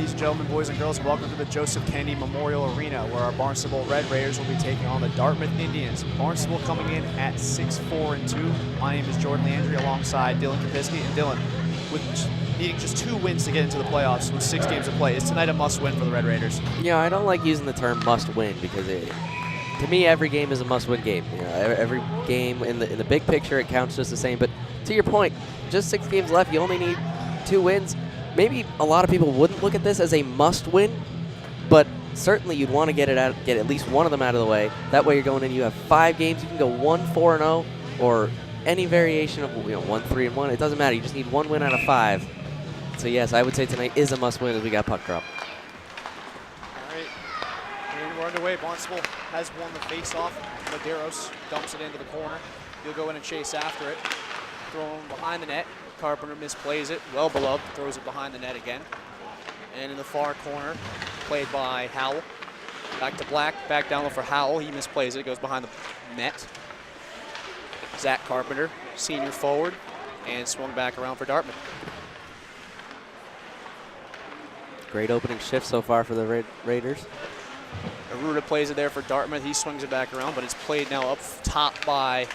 Ladies and gentlemen, boys and girls, welcome to the Joseph Kennedy Memorial Arena, where our Barnstable Red Raiders will be taking on the Dartmouth Indians. Barnstable coming in at 6-4-2. My name is Jordan Landry alongside Dylan Kapiski. And Dylan, with needing just 2 wins to get into the playoffs with 6 games to play, is tonight a must-win for the Red Raiders? Yeah, I don't like using the term must-win because to me, every game is a must-win game. You know, every game in the big picture, it counts just the same. But to your point, just 6 games left. You only need 2 wins. Maybe a lot of people wouldn't look at this as a must-win, but certainly you'd want to get at least one of them out of the way. That way you're going in, you have 5 games. You can go 1-4-0 or any variation of 1-3-1. It doesn't matter. You just need 1 win out of 5. So yes, I would say tonight is a must-win as we got puck drop. All right, and we're underway. Barnstable has won the face-off. Medeiros dumps it into the corner. He'll go in and chase after it. Thrown behind the net. Carpenter misplays it. Well beloved throws it behind the net again. And in the far corner, played by Howell. Back to Black, back down low for Howell. He misplays it, goes behind the net. Zach Carpenter, senior forward, and swung back around for Dartmouth. Great opening shift so far for the Raiders. Aruda plays it there for Dartmouth. He swings it back around, but it's played now up top by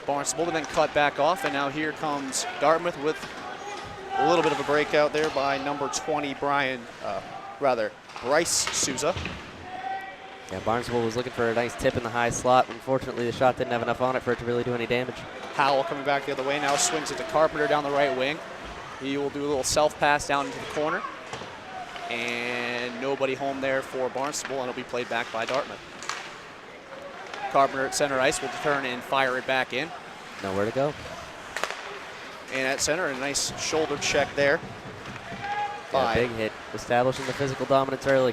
Barnstable, but then cut back off, and now here comes Dartmouth with a little bit of a breakout there by number 20, Bryce Souza. Yeah, Barnstable was looking for a nice tip in the high slot. Unfortunately, the shot didn't have enough on it for it to really do any damage. Howell coming back the other way, now swings it to Carpenter down the right wing. He will do a little self-pass down into the corner, and nobody home there for Barnstable, and it'll be played back by Dartmouth. Carpenter at center ice will turn and fire it back in. Nowhere to go. And at center, a nice shoulder check there. Yeah, big hit, establishing the physical dominance early.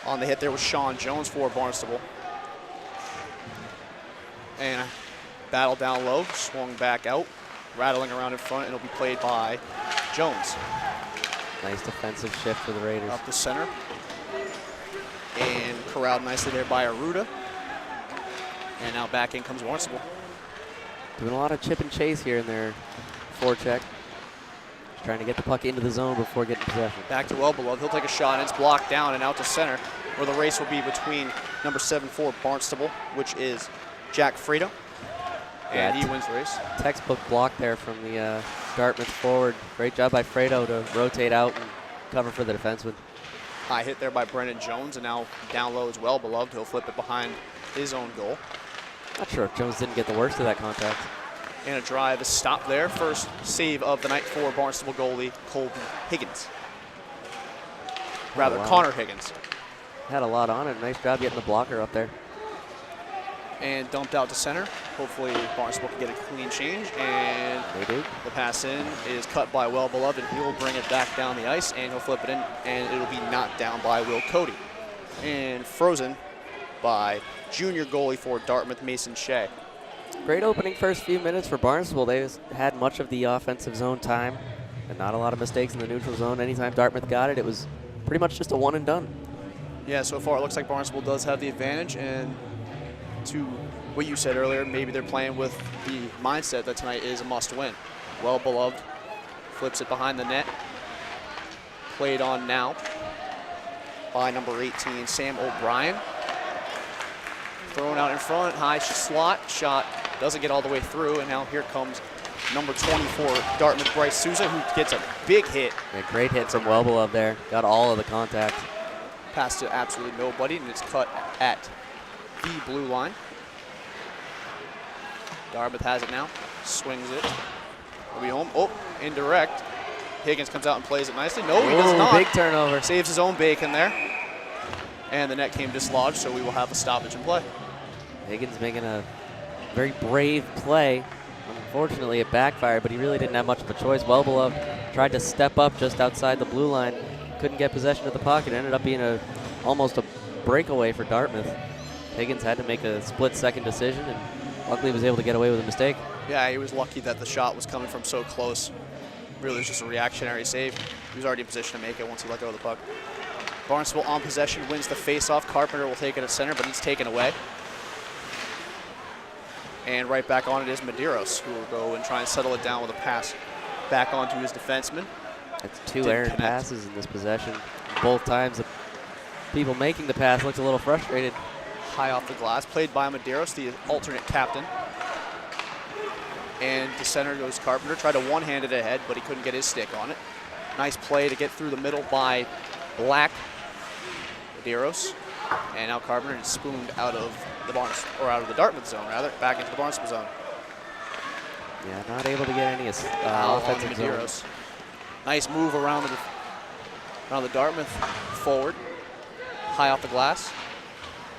On the hit there was Sean Jones for Barnstable. And a battle down low, swung back out, rattling around in front, and it'll be played by Jones. Nice defensive shift for the Raiders. Up the center. And corralled nicely there by Aruda. And now back in comes Barnstable. Doing a lot of chip and chase here in their forecheck. Just trying to get the puck into the zone before getting possession. Back to Wellbeloved. He'll take a shot, and it's blocked down and out to center, where the race will be between number 7 for Barnstable, which is Jack Fredo. And he wins the race. Textbook block there from the Dartmouth forward. Great job by Fredo to rotate out and cover for the defenseman. High hit there by Brennan Jones, and now down low is Wellbeloved. He'll flip it behind his own goal. Not sure if Jones didn't get the worst of that contact. And a drive is stopped there. First save of the night for Barnstable goalie Colton Higgins. Rather, Connor Higgins. Had a lot on it. Nice job getting the blocker up there. And dumped out to center. Hopefully Barnstable can get a clean change. And they do. The pass in is cut by Wellbeloved, and he'll bring it back down the ice, and he'll flip it in, and it'll be knocked down by Will Cody. And frozen by junior goalie for Dartmouth, Mason Shea. Great opening first few minutes for Barnstable. They had much of the offensive zone time and not a lot of mistakes in the neutral zone. Anytime Dartmouth got it, it was pretty much just a one and done. Yeah, so far it looks like Barnstable does have the advantage, and to what you said earlier, maybe they're playing with the mindset that tonight is a must-win. Wellbeloved flips it behind the net. Played on now by number 18, Sam O'Brien. Thrown out in front, high slot, shot doesn't get all the way through, and now here comes number 24, Dartmouth, Bryce Souza, who gets a big hit. A great hit from Wellbeloved there, got all of the contact. Pass to absolutely nobody, and it's cut at the blue line. Dartmouth has it now, swings it. Will be home. Oh, indirect. Higgins comes out and plays it nicely. No, he does not. Big turnover. Saves his own bacon there. And the net came dislodged, so we will have a stoppage in play. Higgins making a very brave play. Unfortunately, it backfired, but he really didn't have much of a choice. Wellbeloved tried to step up just outside the blue line. Couldn't get possession of the puck. It ended up being almost a breakaway for Dartmouth. Higgins had to make a split-second decision, and luckily was able to get away with a mistake. Yeah, he was lucky that the shot was coming from so close. Really, it was just a reactionary save. He was already in position to make it once he let go of the puck. Barnstable on possession wins the face-off. Carpenter will take it at center, but it's taken away. And right back on it is Medeiros, who will go and try and settle it down with a pass back onto his defenseman. That's 2 Didn't errant connect. passes in this possession. Both times the people making the pass looked a little frustrated. High off the glass, played by Medeiros, the alternate captain. And to center goes Carpenter. Tried to one-hand it ahead, but he couldn't get his stick on it. Nice play to get through the middle by Black. Medeiros. And now Carpenter is spooned out of the out of the Dartmouth zone, rather, back into the Barnstable zone. Yeah, not able to get any Foul on offensive zone. Medeiros. Nice move around the Dartmouth forward. High off the glass.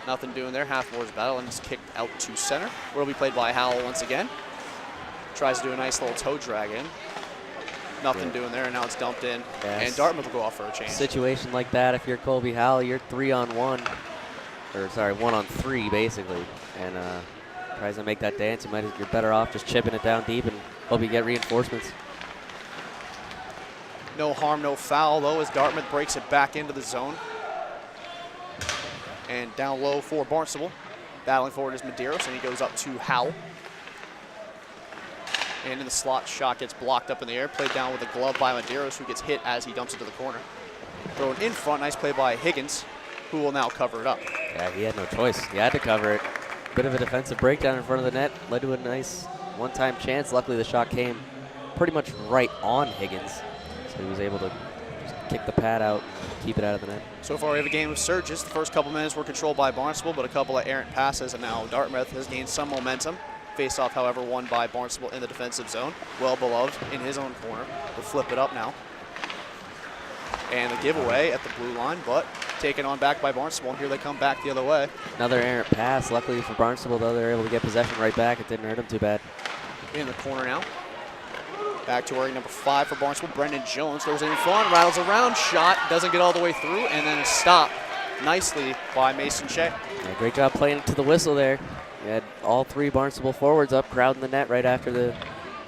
Nothing doing there. Half-boards battle, and it's kicked out to center. Where will be played by Howell once again. Tries to do a nice little toe drag in. Nothing doing there, and now it's dumped in. Yes. And Dartmouth will go off for a change. Situation like that, if you're Colby Howell, you're 3-on-1, or sorry, 1-on-3 basically, and tries to make that dance. You're better off just chipping it down deep and hope you get reinforcements. No harm, no foul, though, as Dartmouth breaks it back into the zone. And down low for Barnstable. Battling forward is Medeiros, and he goes up to Howell. And in the slot, shot gets blocked up in the air. Played down with a glove by Medeiros, who gets hit as he dumps it to the corner. Thrown in front, nice play by Higgins, who will now cover it up. Yeah, he had no choice. He had to cover it. Bit of a defensive breakdown in front of the net. Led to a nice one-time chance. Luckily, the shot came pretty much right on Higgins. So he was able to just kick the pad out, keep it out of the net. So far, we have a game of surges. The first couple minutes were controlled by Barnstable, but a couple of errant passes, and now Dartmouth has gained some momentum. Face-off, however, won by Barnstable in the defensive zone. Well beloved in his own corner. We'll flip it up now. And the giveaway at the blue line, but taken on back by Barnstable, and here they come back the other way. Another errant pass. Luckily for Barnstable, though, they're able to get possession right back. It didn't hurt them too bad. In the corner now. Back to wearing number 5 for Barnstable. Brendan Jones goes in front, rattles around, shot, doesn't get all the way through, and then a stop nicely by Mason Shea. Yeah, great job playing it to the whistle there. You had all 3 Barnstable forwards up crowding the net right after the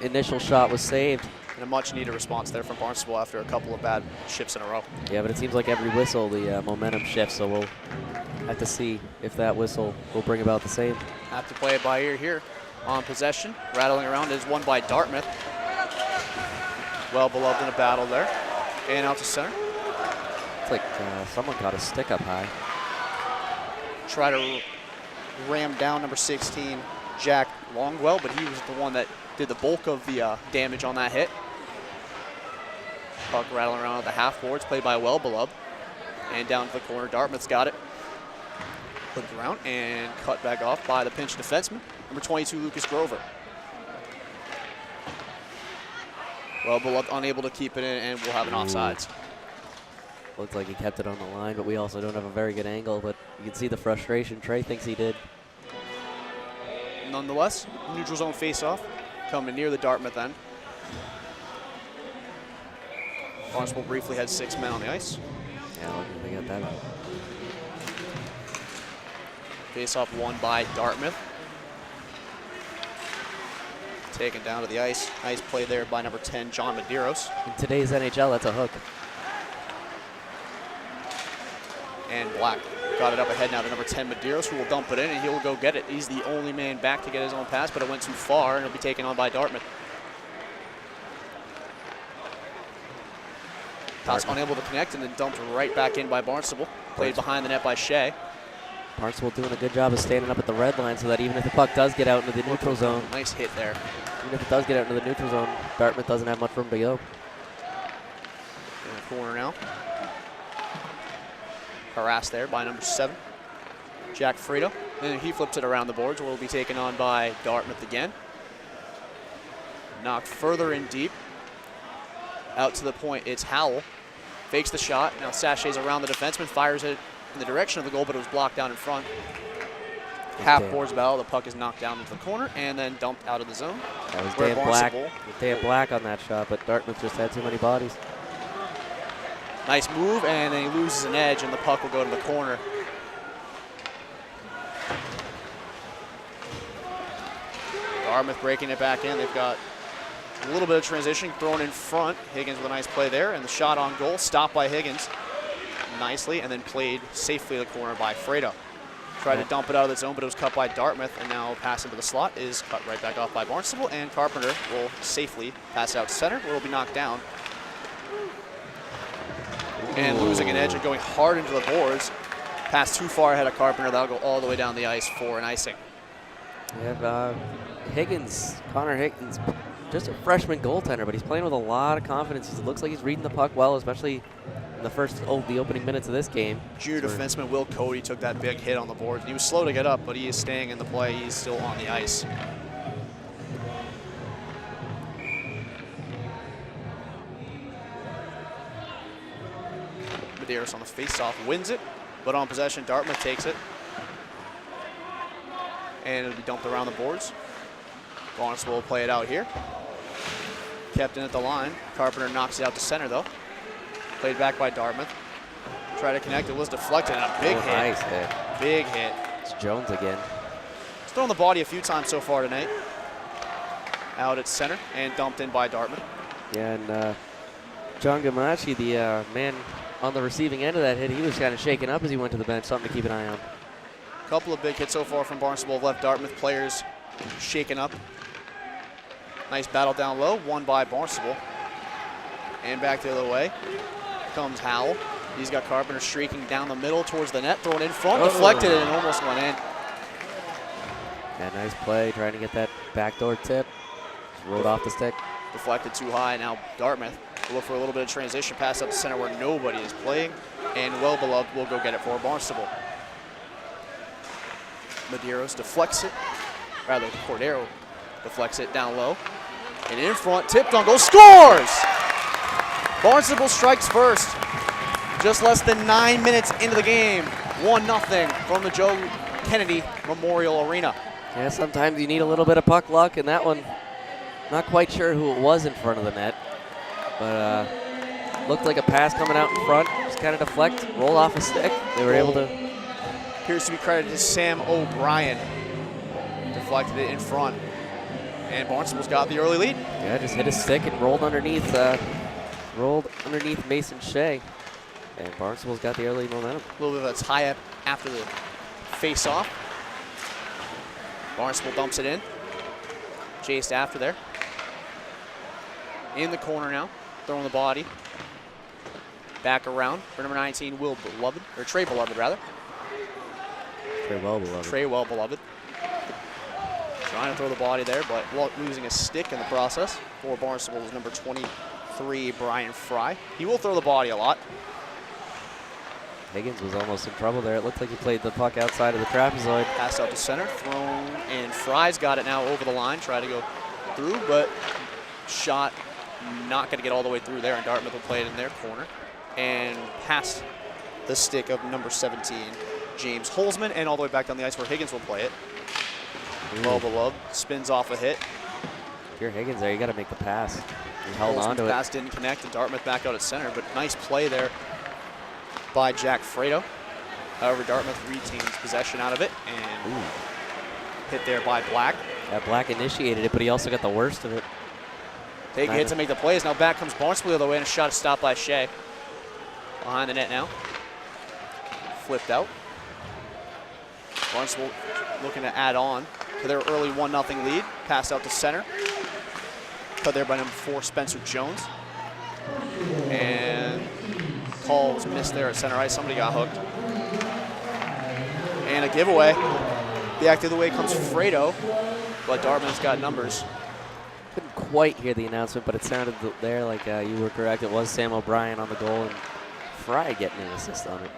initial shot was saved. And a much-needed response there from Barnstable after a couple of bad shifts in a row. Yeah, but it seems like every whistle, the momentum shifts, so we'll have to see if that whistle will bring about the same. Have to play it by ear here on possession. Rattling around is won by Dartmouth. Well beloved in a battle there. And out to center. It's like someone caught a stick up high. Try to ram down number 16, Jack Longwell, but he was the one that did the bulk of the damage on that hit. Puck rattling around at the half boards, played by Well Beloved. And down to the corner, Dartmouth's got it. Flipped around and cut back off by the pinch defenseman, number 22, Lucas Grover. Well Beloved unable to keep it in, and we'll have an offsides. Looks like he kept it on the line, but we also don't have a very good angle, but you can see the frustration Trey thinks he did. Nonetheless, neutral zone face-off coming near the Dartmouth end. Barnstable briefly had 6 men on the ice. Yeah, look, they got that out. Face-off won by Dartmouth. Taken down to the ice. Nice play there by number 10, John Medeiros. In today's NHL, that's a hook. And Black got it up ahead now to number 10, Medeiros, who will dump it in, and he will go get it. He's the only man back to get his own pass, but it went too far, and it'll be taken on by Dartmouth. Toss unable to connect, and then dumped right back in by Barnstable. Played behind the net by Shea. Barnstable doing a good job of standing up at the red line so that even if the puck does get out into the neutral zone, Nice hit there. even if it does get out into the neutral zone, Dartmouth doesn't have much room to go. In the corner now. Harassed there by number 7, Jack Frito. And he flips it around the boards, where will be taken on by Dartmouth again. Knocked further in deep. Out to the point, it's Howell. Fakes the shot. Now sachets around the defenseman, fires it in the direction of the goal, but it was blocked down in front. Half boards battle, the puck is knocked down into the corner and then dumped out of the zone. That was Where Dan Black on that shot, but Dartmouth just had too many bodies. Nice move, and then he loses an edge, and the puck will go to the corner. Dartmouth breaking it back in. They've got a little bit of transition thrown in front. Higgins with a nice play there, and the shot on goal stopped by Higgins nicely, and then played safely to the corner by Fredo. Tried to dump it out of the zone, but it was cut by Dartmouth, and now pass into the slot is cut right back off by Barnstable, and Carpenter will safely pass it out to center, where it will be knocked down. and losing an edge and going hard into the boards. Pass too far ahead of Carpenter. That'll go all the way down the ice for an icing. We have Higgins, Connor Higgins, just a freshman goaltender, but he's playing with a lot of confidence. He looks like he's reading the puck well, especially in the opening minutes of this game. Junior defenseman Will Cody took that big hit on the board. He was slow to get up, but he is staying in the play. He's still on the ice. Medeiros on the face-off wins it, but on possession, Dartmouth takes it. And it'll be dumped around the boards. Barnstable will play it out here. Kept in at the line. Carpenter knocks it out to center, though. Played back by Dartmouth. Tried to connect. It was deflected, and a big hit. Nice hit. Big hit. It's Jones again. He's thrown the body a few times so far tonight. Out at center and dumped in by Dartmouth. Yeah, and John Gamachi, the man on the receiving end of that hit, he was kind of shaken up as he went to the bench. Something to keep an eye on. Couple of big hits so far from Barnstable have left Dartmouth players shaken up. Nice battle down low, won by Barnstable. And back the other way comes Howell. He's got Carpenter streaking down the middle towards the net, thrown in front, deflected, and almost went in. Yeah, nice play, trying to get that backdoor tip. Just rolled off the stick. Deflected too high. Now Dartmouth will look for a little bit of transition pass up the center where nobody is playing. And Well Beloved will go get it for Barnstable. Medeiros deflects it, rather Cordero deflects it down low. And in front, tipped on goal, scores! Barnstable strikes first. Just less than 9 minutes into the game. 1-0 from the Joe Kennedy Memorial Arena. Yeah, sometimes you need a little bit of puck luck, and that one, not quite sure who it was in front of the net. But looked like a pass coming out in front, just kind of deflect, roll off a stick. They were able to. Appears to be credited to Sam O'Brien. Deflected it in front. And Barnstable's got the early lead. Yeah, just hit a stick and rolled underneath Mason Shea. And Barnstable's got the early momentum. A little bit of a tie-up after the face-off. Barnstable dumps it in. Chased after there. In the corner now, throwing the body. Back around for number 19, Will Beloved, or Trey Beloved rather. Trey Well Beloved. Trey Well Beloved. Trying to throw the body there, but losing a stick in the process. For Barnstable is number 23, Brian Fry. He will throw the body a lot. Higgins was almost in trouble there. It looked like he played the puck outside of the trapezoid. Pass out to center, thrown, and Fry's got it now over the line. Try to go through, but shot not going to get all the way through there, and Dartmouth will play it in their corner. And past the stick of number 17, James Holzman, and all the way back down the ice where Higgins will play it. Well Beloved spins off a hit. If you're Higgins there, you got to make the pass. He held on to it. Pass didn't connect, and Dartmouth back out at center, but nice play there by Jack Fredo. However, Dartmouth retains possession out of it, and hit there by Black. Yeah, Black initiated it, but he also got the worst of it. Take a hit to make the plays. Now back comes Barnstable the other way, and a shot stopped by Shea. Behind the net now. Flipped out. Barnstable looking to add on to their early 1-0 lead. Pass out to center. Cut there by number 4, Spencer Jones. And call was missed there at center ice. Somebody got hooked. And a giveaway. Back the other way comes Fredo, but Dartmouth's got numbers. Couldn't quite hear the announcement, but it sounded there like you were correct. It was Sam O'Brien on the goal, and Fry getting an assist on it.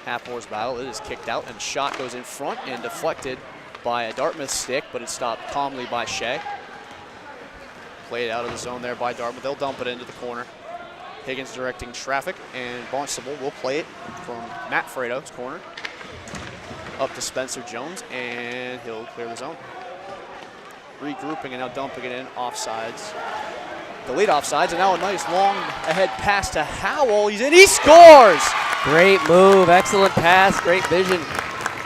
Half-horse battle. It is kicked out, and shot goes in front and deflected by a Dartmouth stick, but it's stopped calmly by Shea. Played out of the zone there by Dartmouth. They'll dump it into the corner. Higgins directing traffic, and Barnstable will play it from Matt Fredo's corner up to Spencer Jones, and he'll clear the zone. Regrouping and now dumping it in offsides. The lead offsides, and now a nice long ahead pass to Howell. He's in, he scores! Great move, excellent pass, great vision.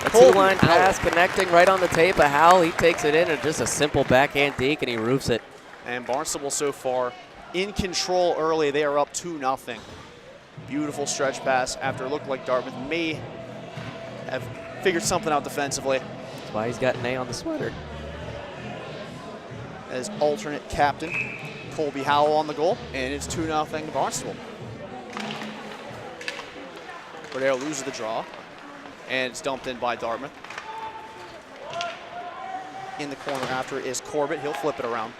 A two-line pass connecting right on the tape of Howell. He takes it in, and just a simple backhand deke, and he roofs it. And Barnstable so far in control early. They are up 2-0. Beautiful stretch pass after it looked like Dartmouth may have figured something out defensively. That's why he's got an A on the sweater. As alternate captain, Colby Howell on the goal, and it's 2-0 Barnstable. Cordero loses the draw, and it's dumped in by Dartmouth. In the corner after is Corbett. He'll flip it around.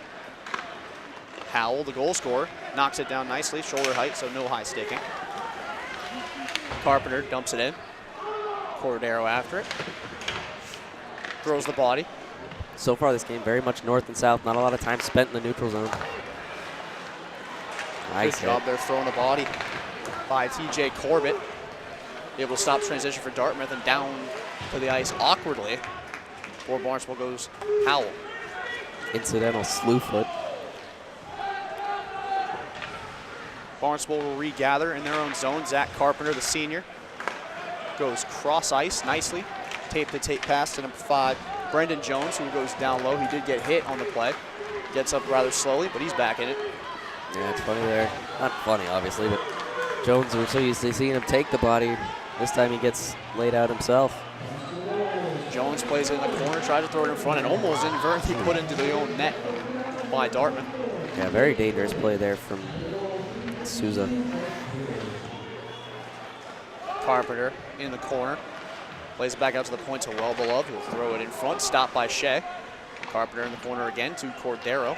Howell, the goal scorer, knocks it down nicely, shoulder height, so no high sticking. Carpenter dumps it in. Cordero after it. Throws the body. So far this game, very much north and south. Not a lot of time spent in the neutral zone. Nice Good job there throwing the body by TJ Corbett. Able to stop transition for Dartmouth and down to the ice awkwardly. For Barnstable goes Howell. Incidental slew foot. Barnstable will regather in their own zone. Zach Carpenter, the senior, goes cross ice nicely. Tape-to-tape pass to number 5, Brendan Jones, who goes down low. He did get hit on the play. Gets up rather slowly, but he's back in it. Yeah, it's funny there. Not funny, obviously, but Jones, we're so used to seeing him take the body. This time he gets laid out himself. Jones plays it in the corner, tried to throw it in front, and almost inadvertently put into the own net by Dartmouth. Yeah, very dangerous play there from Souza. Carpenter in the corner. Plays it back out to the point to Well-Beloved. He'll throw it in front, stopped by Shea. Carpenter in the corner again to Cordero.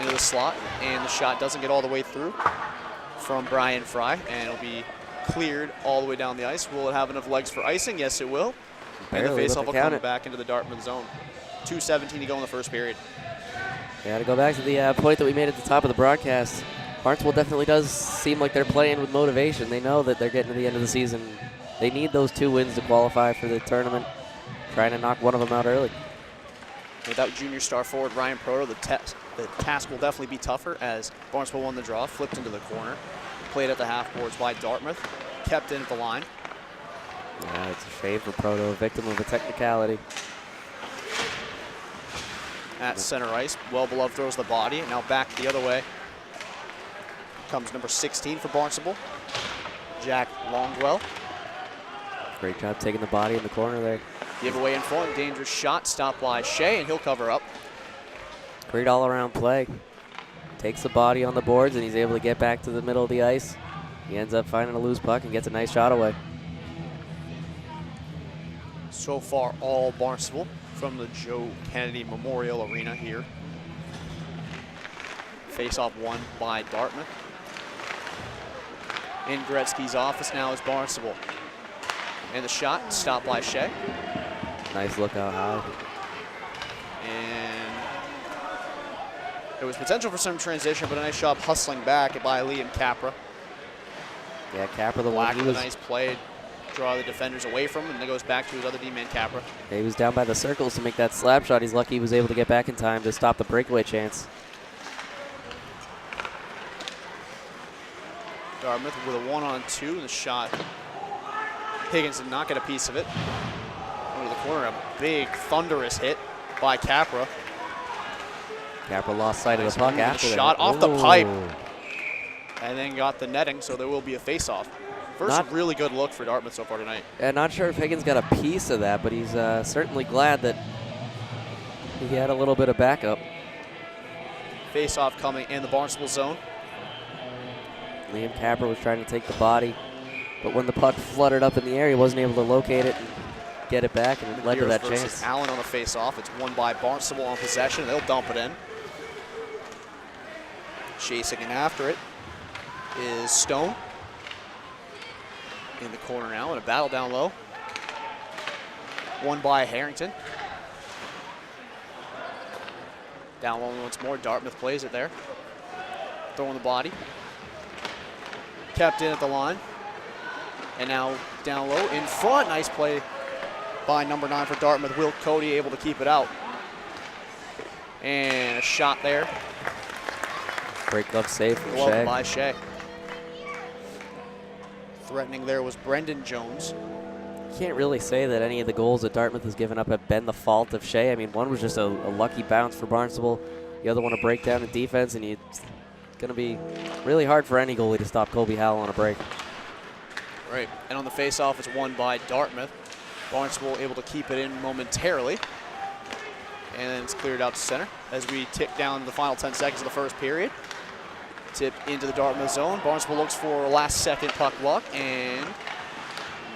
Into the slot, and the shot doesn't get all the way through from Brian Fry, and it'll be cleared all the way down the ice. Will it have enough legs for icing? Yes, it will. And the faceoff will come back into the Dartmouth zone. 2:17 to go in the first period. Yeah, to go back to the point that we made at the top of the broadcast, Barnstable definitely does seem like they're playing with motivation. They know that they're getting to the end of the season. They need those 2 wins to qualify for the tournament, trying to knock one of them out early. Without junior star forward Ryan Proto, the task will definitely be tougher as Barnstable won the draw, flipped into the corner, played at the half boards by Dartmouth, kept in at the line. Yeah, it's a shame for Proto, a victim of a technicality. At center ice, Well-Beloved throws the body, now back the other way. Comes number 16 for Barnstable, Jack Longwell. Great job taking the body in the corner there. Giveaway in front, dangerous shot, stopped by Shea, and he'll cover up. Great all-around play. Takes the body on the boards, and he's able to get back to the middle of the ice. He ends up finding a loose puck and gets a nice shot away. So far, all Barnstable from the Joe Kennedy Memorial Arena here. Face-off won by Dartmouth. In Gretzky's office now is Barnstable. And the shot stopped by Shea. Nice look out high. And there was potential for some transition, but a nice job hustling back by Liam Capra. Yeah, Capra the Black one. with a nice play, draw the defenders away from him, and then goes back to his other D-man, Capra. He was down by the circles to make that slap shot. He's lucky he was able to get back in time to stop the breakaway chance. Dartmouth with a 1-on-2, and the shot. Higgins did not get a piece of it. Over the corner, a big, thunderous hit by Capra. Capra lost sight of the puck after that. Shot off the pipe, and then got the netting, so there will be a face-off. First really good look for Dartmouth so far tonight. Yeah, not sure if Higgins got a piece of that, but he's certainly glad that he had a little bit of backup. Face-off coming in the Barnstable zone. Liam Capra was trying to take the body, but when the puck fluttered up in the air, he wasn't able to locate it and get it back, and it led to that chance. Allen on the face-off. It's won by Barnstable on possession. They'll dump it in. Chasing in after it is Stone. In the corner now, in a battle down low. Won by Harrington. Down low once more. Dartmouth plays it there. Throwing the body. Kept in at the line. And now down low in front. Nice play by number 9 for Dartmouth. Will Cody able to keep it out. And a shot there. Great glove save from Glove Shea. by Shea. Threatening there was Brendan Jones. Can't really say that any of the goals that Dartmouth has given up have been the fault of Shea. I mean, one was just a lucky bounce for Barnstable. The other one a breakdown in defense, and it's going to be really hard for any goalie to stop Colby Howell on a break. Right, and on the face-off, it's won by Dartmouth. Barnstable able to keep it in momentarily. And then it's cleared out to center as we tick down the final 10 seconds of the first period. Tip into the Dartmouth zone. Barnstable looks for a last-second puck luck, and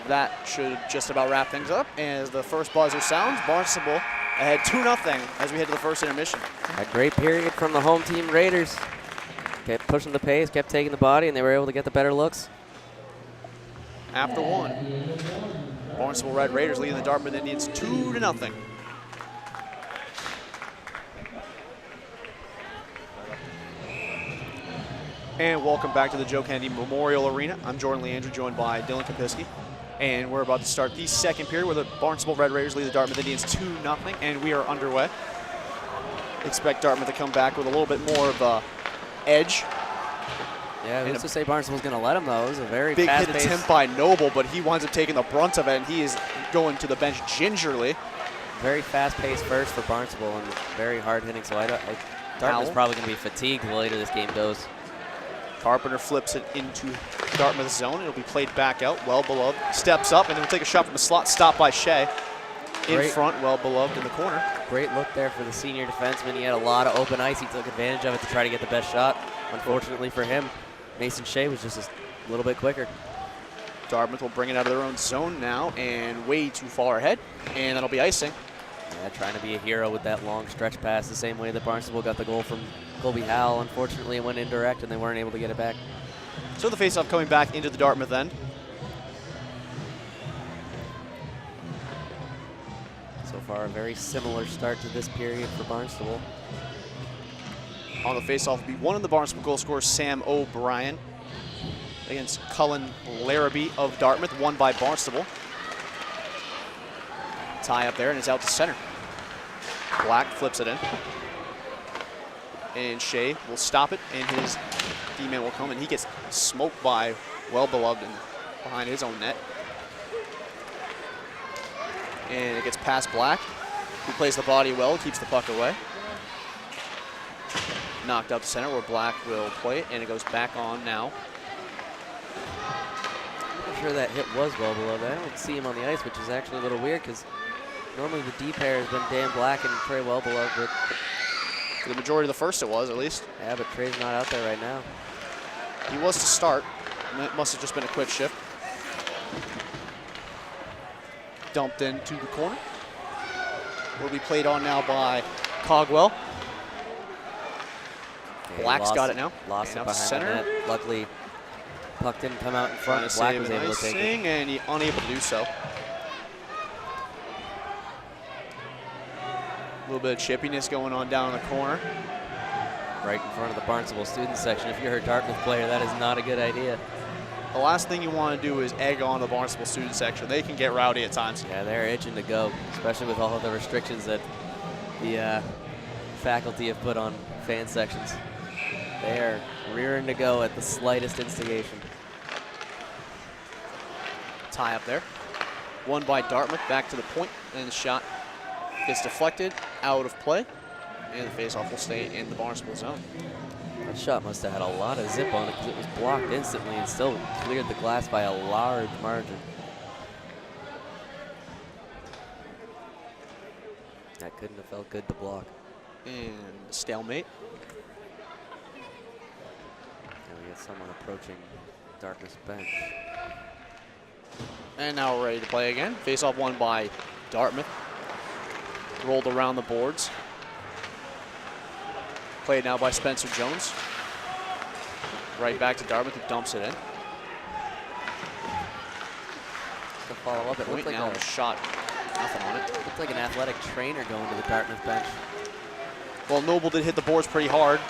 that should just about wrap things up. As the first buzzer sounds, Barnstable ahead 2-0 as we head to the first intermission. A great period from the home team Raiders. Kept pushing the pace, kept taking the body, and they were able to get the better looks. After one, Barnstable Red Raiders leading the Dartmouth Indians 2-0. And welcome back to the Joe Kennedy Memorial Arena. I'm Jordan Leandro, joined by Dylan Kapiski. And we're about to start the second period where the Barnstable Red Raiders lead the Dartmouth Indians 2-0, and we are underway. Expect Dartmouth to come back with a little bit more of a edge. Yeah, who's to say Barnstable's going to let him, though? It was a very big hit fast-paced attempt by Noble, but he winds up taking the brunt of it, and he is going to the bench gingerly. Very fast-paced first for Barnstable and very hard-hitting, so Dartmouth's probably going to be fatigued the later this game goes. Carpenter flips it into Dartmouth's zone. It'll be played back out. Well beloved steps up, and then we'll take a shot from the slot. Stopped by Shea. In front, well beloved in the corner. Great look there for the senior defenseman. He had a lot of open ice. He took advantage of it to try to get the best shot. Unfortunately for him, Mason Shea was just a little bit quicker. Dartmouth will bring it out of their own zone now, and way too far ahead, and that'll be icing. Yeah, trying to be a hero with that long stretch pass, the same way that Barnstable got the goal from Colby Howell. Unfortunately, it went indirect, and they weren't able to get it back. So the faceoff coming back into the Dartmouth end. So far, a very similar start to this period for Barnstable. On the faceoff will be one of the Barnstable goal scorers, Sam O'Brien, against Cullen Larrabee of Dartmouth, won by Barnstable. Tie up there, and it's out to center. Black flips it in. And Shea will stop it, and his D-man will come, and he gets smoked by well beloved and behind his own net. And it gets past Black, who plays the body well, keeps the puck away. Knocked out to center where Black will play it, and it goes back on now. I'm not sure that hit was well beloved. I don't see him on the ice, which is actually a little weird because normally the D pair has been Dan Black and Trey Wellbeloved, but for the majority of the first it was, at least. Yeah, but Trey's not out there right now. He was to start. It must have just been a quick shift. Dumped into the corner. Will be played on now by Cogwell. Okay, Black's got it now. Lost and it behind center. the net. Luckily, puck didn't come out in front. Black was able to take it. And he unable to do so. A little bit of chippiness going on down in the corner. Right in front of the Barnstable student section. If you're a Dartmouth player, that is not a good idea. The last thing you want to do is egg on the Barnstable student section. They can get rowdy at times. Yeah, they're itching to go, especially with all of the restrictions that the faculty have put on fan sections. They are rearing to go at the slightest instigation. Tie up there. Won by Dartmouth, back to the point, and the shot gets deflected, out of play, and the faceoff will stay in the Barnstable zone. That shot must have had a lot of zip on it because it was blocked instantly and still cleared the glass by a large margin. That couldn't have felt good to block. And stalemate. And we got someone approaching Dartmouth's bench. And now we're ready to play again. Faceoff won by Dartmouth. Rolled around the boards. Played now by Spencer Jones. Right back to Dartmouth, who dumps it in. To follow up, it looked like a shot. Nothing on it. Looked like an athletic trainer going to the Dartmouth bench. Well, Noble did hit the boards pretty hard.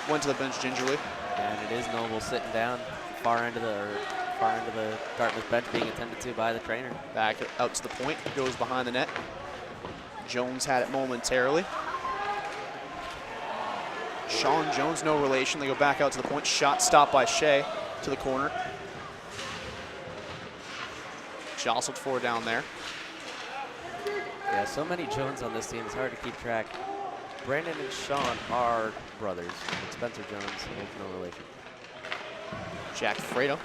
Went to the bench gingerly. And it is Noble sitting down far end of the Dartmouth bench, being attended to by the trainer. Back out to the point, goes behind the net. Jones had it momentarily. Sean Jones, no relation. They go back out to the point. Shot stopped by Shea to the corner. Jostled for down there. Yeah, so many Jones on this team, it's hard to keep track. Brandon and Sean are brothers, but Spencer Jones has no relation. Jack Fredo.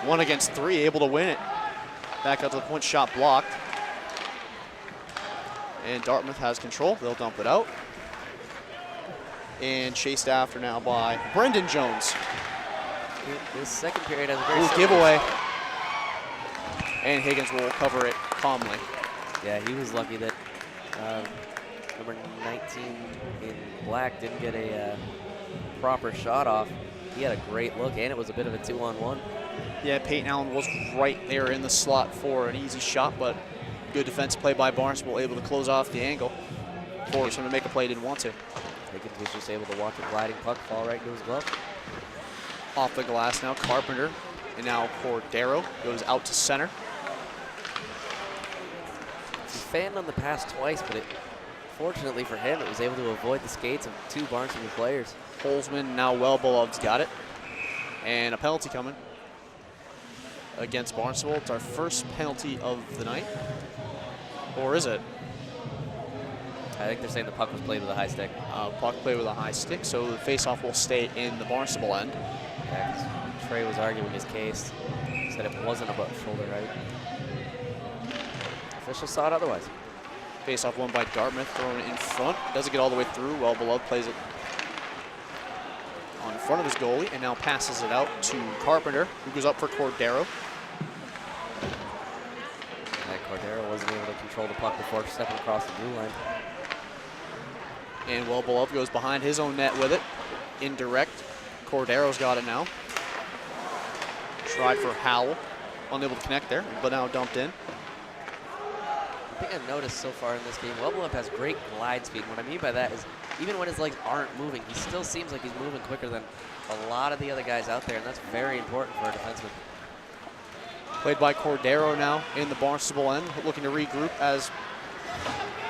1 against 3, able to win it. Back out to the point, shot blocked. And Dartmouth has control. They'll dump it out. and chased after now by Brendan Jones. This second period has a very Ooh, similar- giveaway. And Higgins will cover it calmly. Yeah, he was lucky that number 19 in black didn't get a proper shot off. He had a great look, and it was a bit of a 2-on-1. Yeah, Peyton Allen was right there in the slot for an easy shot, but good defense play by Barnstable, able to close off the angle. Forced him to make a play, didn't want to. Higgins was just able to watch a gliding puck fall right into his glove. Off the glass now, Carpenter, and now Cordero goes out to center. He fanned on the pass twice, but fortunately for him, it was able to avoid the skates of two Barnstable players. Holzman, now well beloved's got it. And a penalty coming against Barnstable. It's our first penalty of the night. Or is it? I think they're saying the puck was played with a high stick. Puck play with a high stick, so the faceoff will stay in the Barnstable end. Yeah, 'cause Trey was arguing his case. Said it wasn't above shoulder height. Officials saw it otherwise. Faceoff won by Dartmouth, thrown in front. Doesn't get all the way through. Well beloved plays it on front of his goalie and now passes it out to Carpenter, who goes up for Cordero. Cordero wasn't able to control the puck before stepping across the blue line. And well beloved goes behind his own net with it. Indirect. Cordero's got it now. Tried for Howell. Unable to connect there, but now dumped in. I think I've noticed so far in this game, Wellbeloved has great glide speed. What I mean by that is even when his legs aren't moving, he still seems like he's moving quicker than a lot of the other guys out there, and that's very important for a defenseman. Played by Cordero now in the Barnstable end, looking to regroup as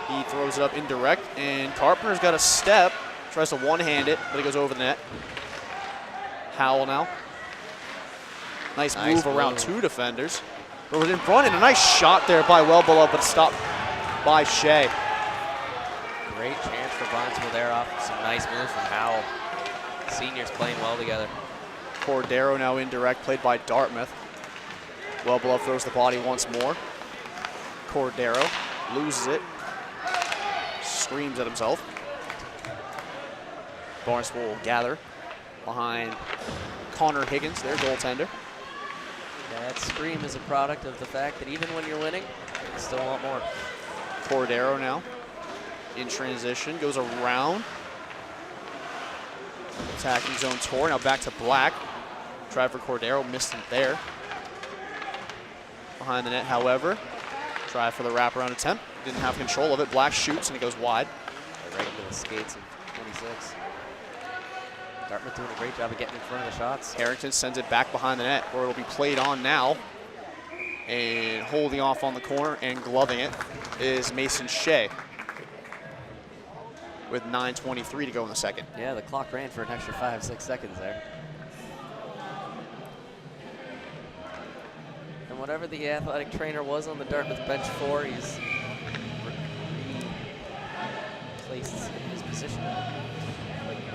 he throws it up indirect. And Carpenter's got a step, tries to one-hand it, but it goes over the net. Howell now. Nice move around two defenders. Throws it in front, and a nice shot there by Wellbeloved, but stopped by Shea. Great chance for Barnstable there off some nice moves from Howell. Seniors playing well together. Cordero now indirect, played by Dartmouth. Wellbeloved throws the body once more. Cordero loses it. Screams at himself. Barnstable will gather behind Connor Higgins, their goaltender. Yeah, that scream is a product of the fact that even when you're winning, you still want more. Cordero now in transition, goes around. Attacking zone tour, now back to Black. Try for Cordero, missed it there. Behind the net, however. Try for the wraparound attempt. Didn't have control of it. Black shoots and it goes wide. Right into the skates of 26. Dartmouth doing a great job of getting in front of the shots. Harrington sends it back behind the net where it'll be played on now. And holding off on the corner and gloving it is Mason Shea with 9:23 to go in the second. Yeah, the clock ran for an extra 5-6 seconds there. And whatever the athletic trainer was on the Dartmouth bench for, he's placed in his position.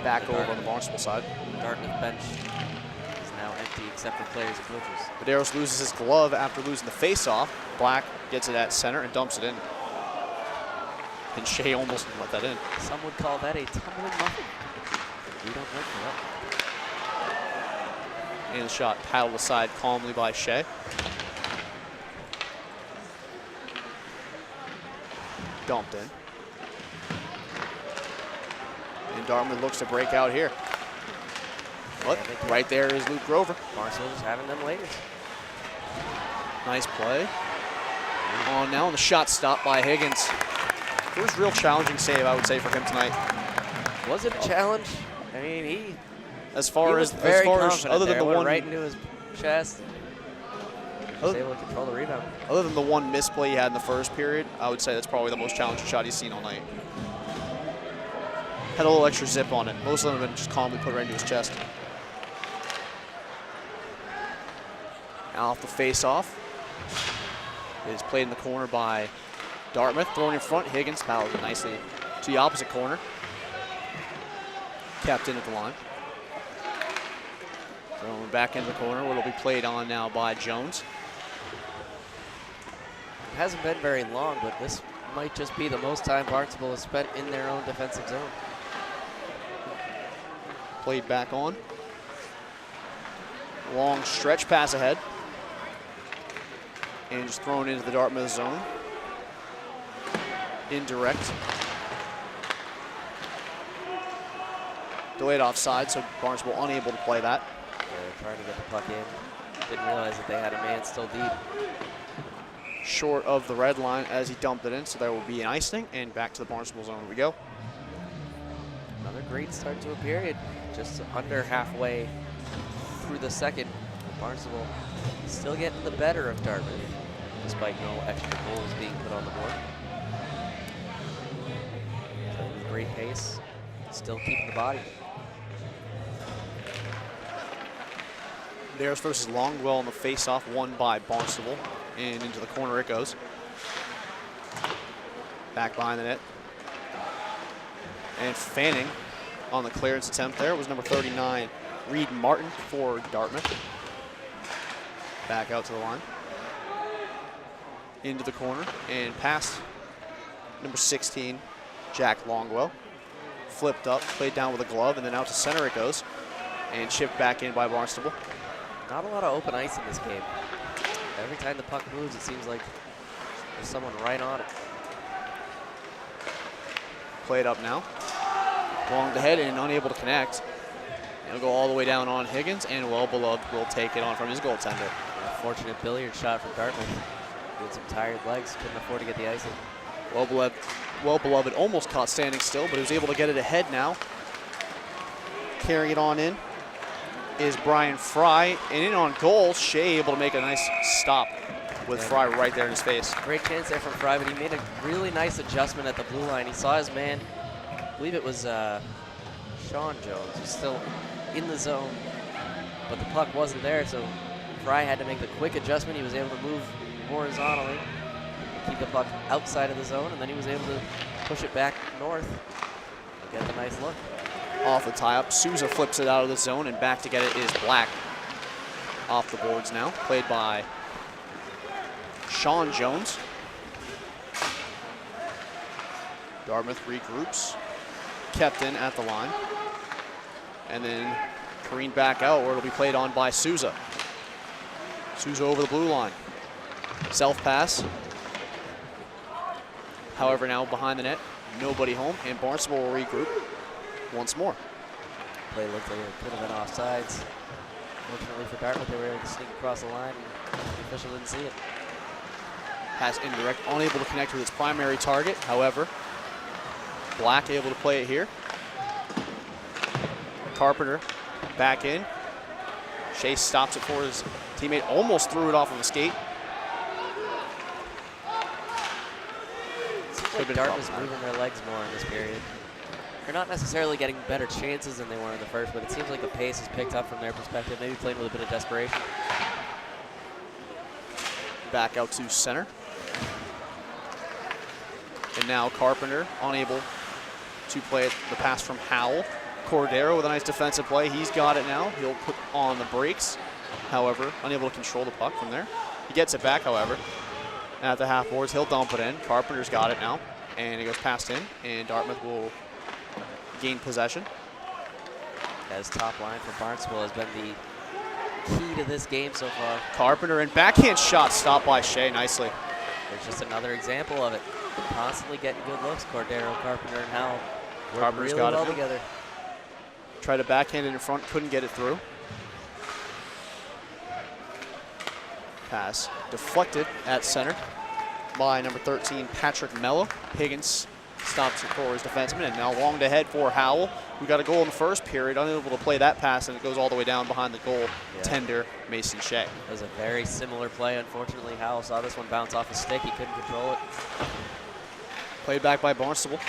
Back over on the Barnstable side. Dartmouth bench is now empty except for players and coaches. Medeiros loses his glove after losing the face-off. Black gets it at center and dumps it in. And Shea almost let that in. Some would call that a tumbling muffin. We don't like that. And the shot paddled aside calmly by Shea. Dumped in. And Dartmouth looks to break out here. But right there is Luke Grover. Barnstable just having them ladies. Nice play. On now, and the shot stopped by Higgins. It was a real challenging save, I would say, for him tonight. Was it a challenge? I mean, he as far was as very other confident than there. the one right into his chest. Was able to control the rebound. Other than the one misplay he had in the first period, I would say that's probably the most challenging shot he's seen all night. Had a little extra zip on it. Most of them have been just calmly put right into his chest. Now off the face-off. It is played in the corner by Dartmouth. Thrown in front. Higgins paddles it nicely to the opposite corner. Kept in at the line. Thrown back into the corner where it'll be played on now by Jones. It hasn't been very long, but this might just be the most time Barnstable has spent in their own defensive zone. Played back on. Long stretch pass ahead. And just thrown into the Dartmouth zone. Indirect. Delayed offside, so Barnstable unable to play that. They're trying to get the puck in. Didn't realize that they had a man still deep. Short of the red line as he dumped it in, so there will be an icing, and back to the Barnstable zone we go. Another great start to a period. Just under halfway through the second. Barnstable still getting the better of Dartmouth, despite no extra goals being put on the board. Playing with great pace, still keeping the body. Bears versus Longwell in the face-off, won by Barnstable, and into the corner it goes. Back behind the net. And Fanning on the clearance attempt there was number 39, Reed Martin for Dartmouth. Back out to the line. Into the corner and past number 16, Jack Longwell. Flipped up, played down with a glove, and then out to center it goes. And chipped back in by Barnstable. Not a lot of open ice in this game. Every time the puck moves, it seems like there's someone right on it. Played up now. Long to head and unable to connect. It'll go all the way down on Higgins, and Well Beloved will take it on from his goaltender. A fortunate billiard shot from Dartmouth. He had some tired legs, couldn't afford to get the icing. Well Beloved almost caught standing still, but he was able to get it ahead now. Carrying it on in is Brian Fry, and in on goal, Shea able to make a nice stop with Fry right there in his face. Great chance there from Fry, but he made a really nice adjustment at the blue line. He saw his man, I believe it was Sean Jones, who's still in the zone, but the puck wasn't there, so Fry had to make the quick adjustment. He was able to move horizontally, keep the puck outside of the zone, and then he was able to push it back north and get the nice look. Off the tie-up, Souza flips it out of the zone, and back to get it is Black. Off the boards now, played by Sean Jones. Dartmouth regroups, kept in at the line, and then careened back out where it'll be played on by Souza. Souza over the blue line. Self-pass. However, now behind the net, nobody home, and Barnstable will regroup once more. Play looked like it could have been offsides. Fortunately for Dartmouth, they were able to sneak across the line, and the official didn't see it. Pass indirect, unable to connect with its primary target. However, Black able to play it here. Carpenter back in. Shea stops it for his teammate, almost threw it off of a skate. Seems like Dartmouth's moving their legs more in this period. They're not necessarily getting better chances than they were in the first, but it seems like the pace has picked up from their perspective, maybe playing with a bit of desperation. Back out to center. And now Carpenter unable to play it, the pass from Howell. Cordero with a nice defensive play. He's got it now. He'll put on the brakes. However, unable to control the puck from there. He gets it back, however. At the half boards, he'll dump it in. Carpenter's got it now. And it goes past him, and Dartmouth will gain possession. His top line for Barnstable has been the key to this game so far. Carpenter and backhand shot stopped by Shea nicely. There's just another example of it. Constantly getting good looks. Cordero, Carpenter, and Howell work Carpenter's really got it well now. together. Tried to backhand it in front, couldn't get it through. Pass deflected at center by number 13, Patrick Mello. Higgins stops it for his defenseman, and now long to head for Howell, who got a goal in the first period, unable to play that pass, and it goes all the way down behind the goal tender, Mason Shea. It was a very similar play. Unfortunately, Howell saw this one bounce off his stick. He couldn't control it. Played back by Barnstable.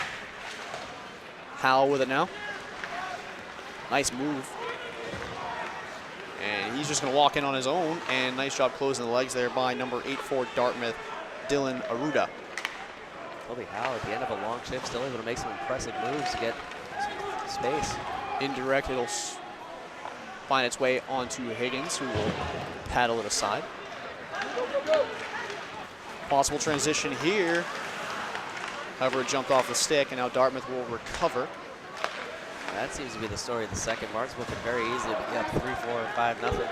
Howell with it now. Nice move. And he's just going to walk in on his own, and nice job closing the legs there by number 8 for Dartmouth, Dylan Aruda. Toby Howell at the end of a long shift, still able to make some impressive moves to get some space. Indirect, it'll find its way onto Higgins, who will paddle it aside. Possible transition here. However, it jumped off the stick, and now Dartmouth will recover That seems to be the story of the second. Barnstable could very easily be up 3-4 or 5-0.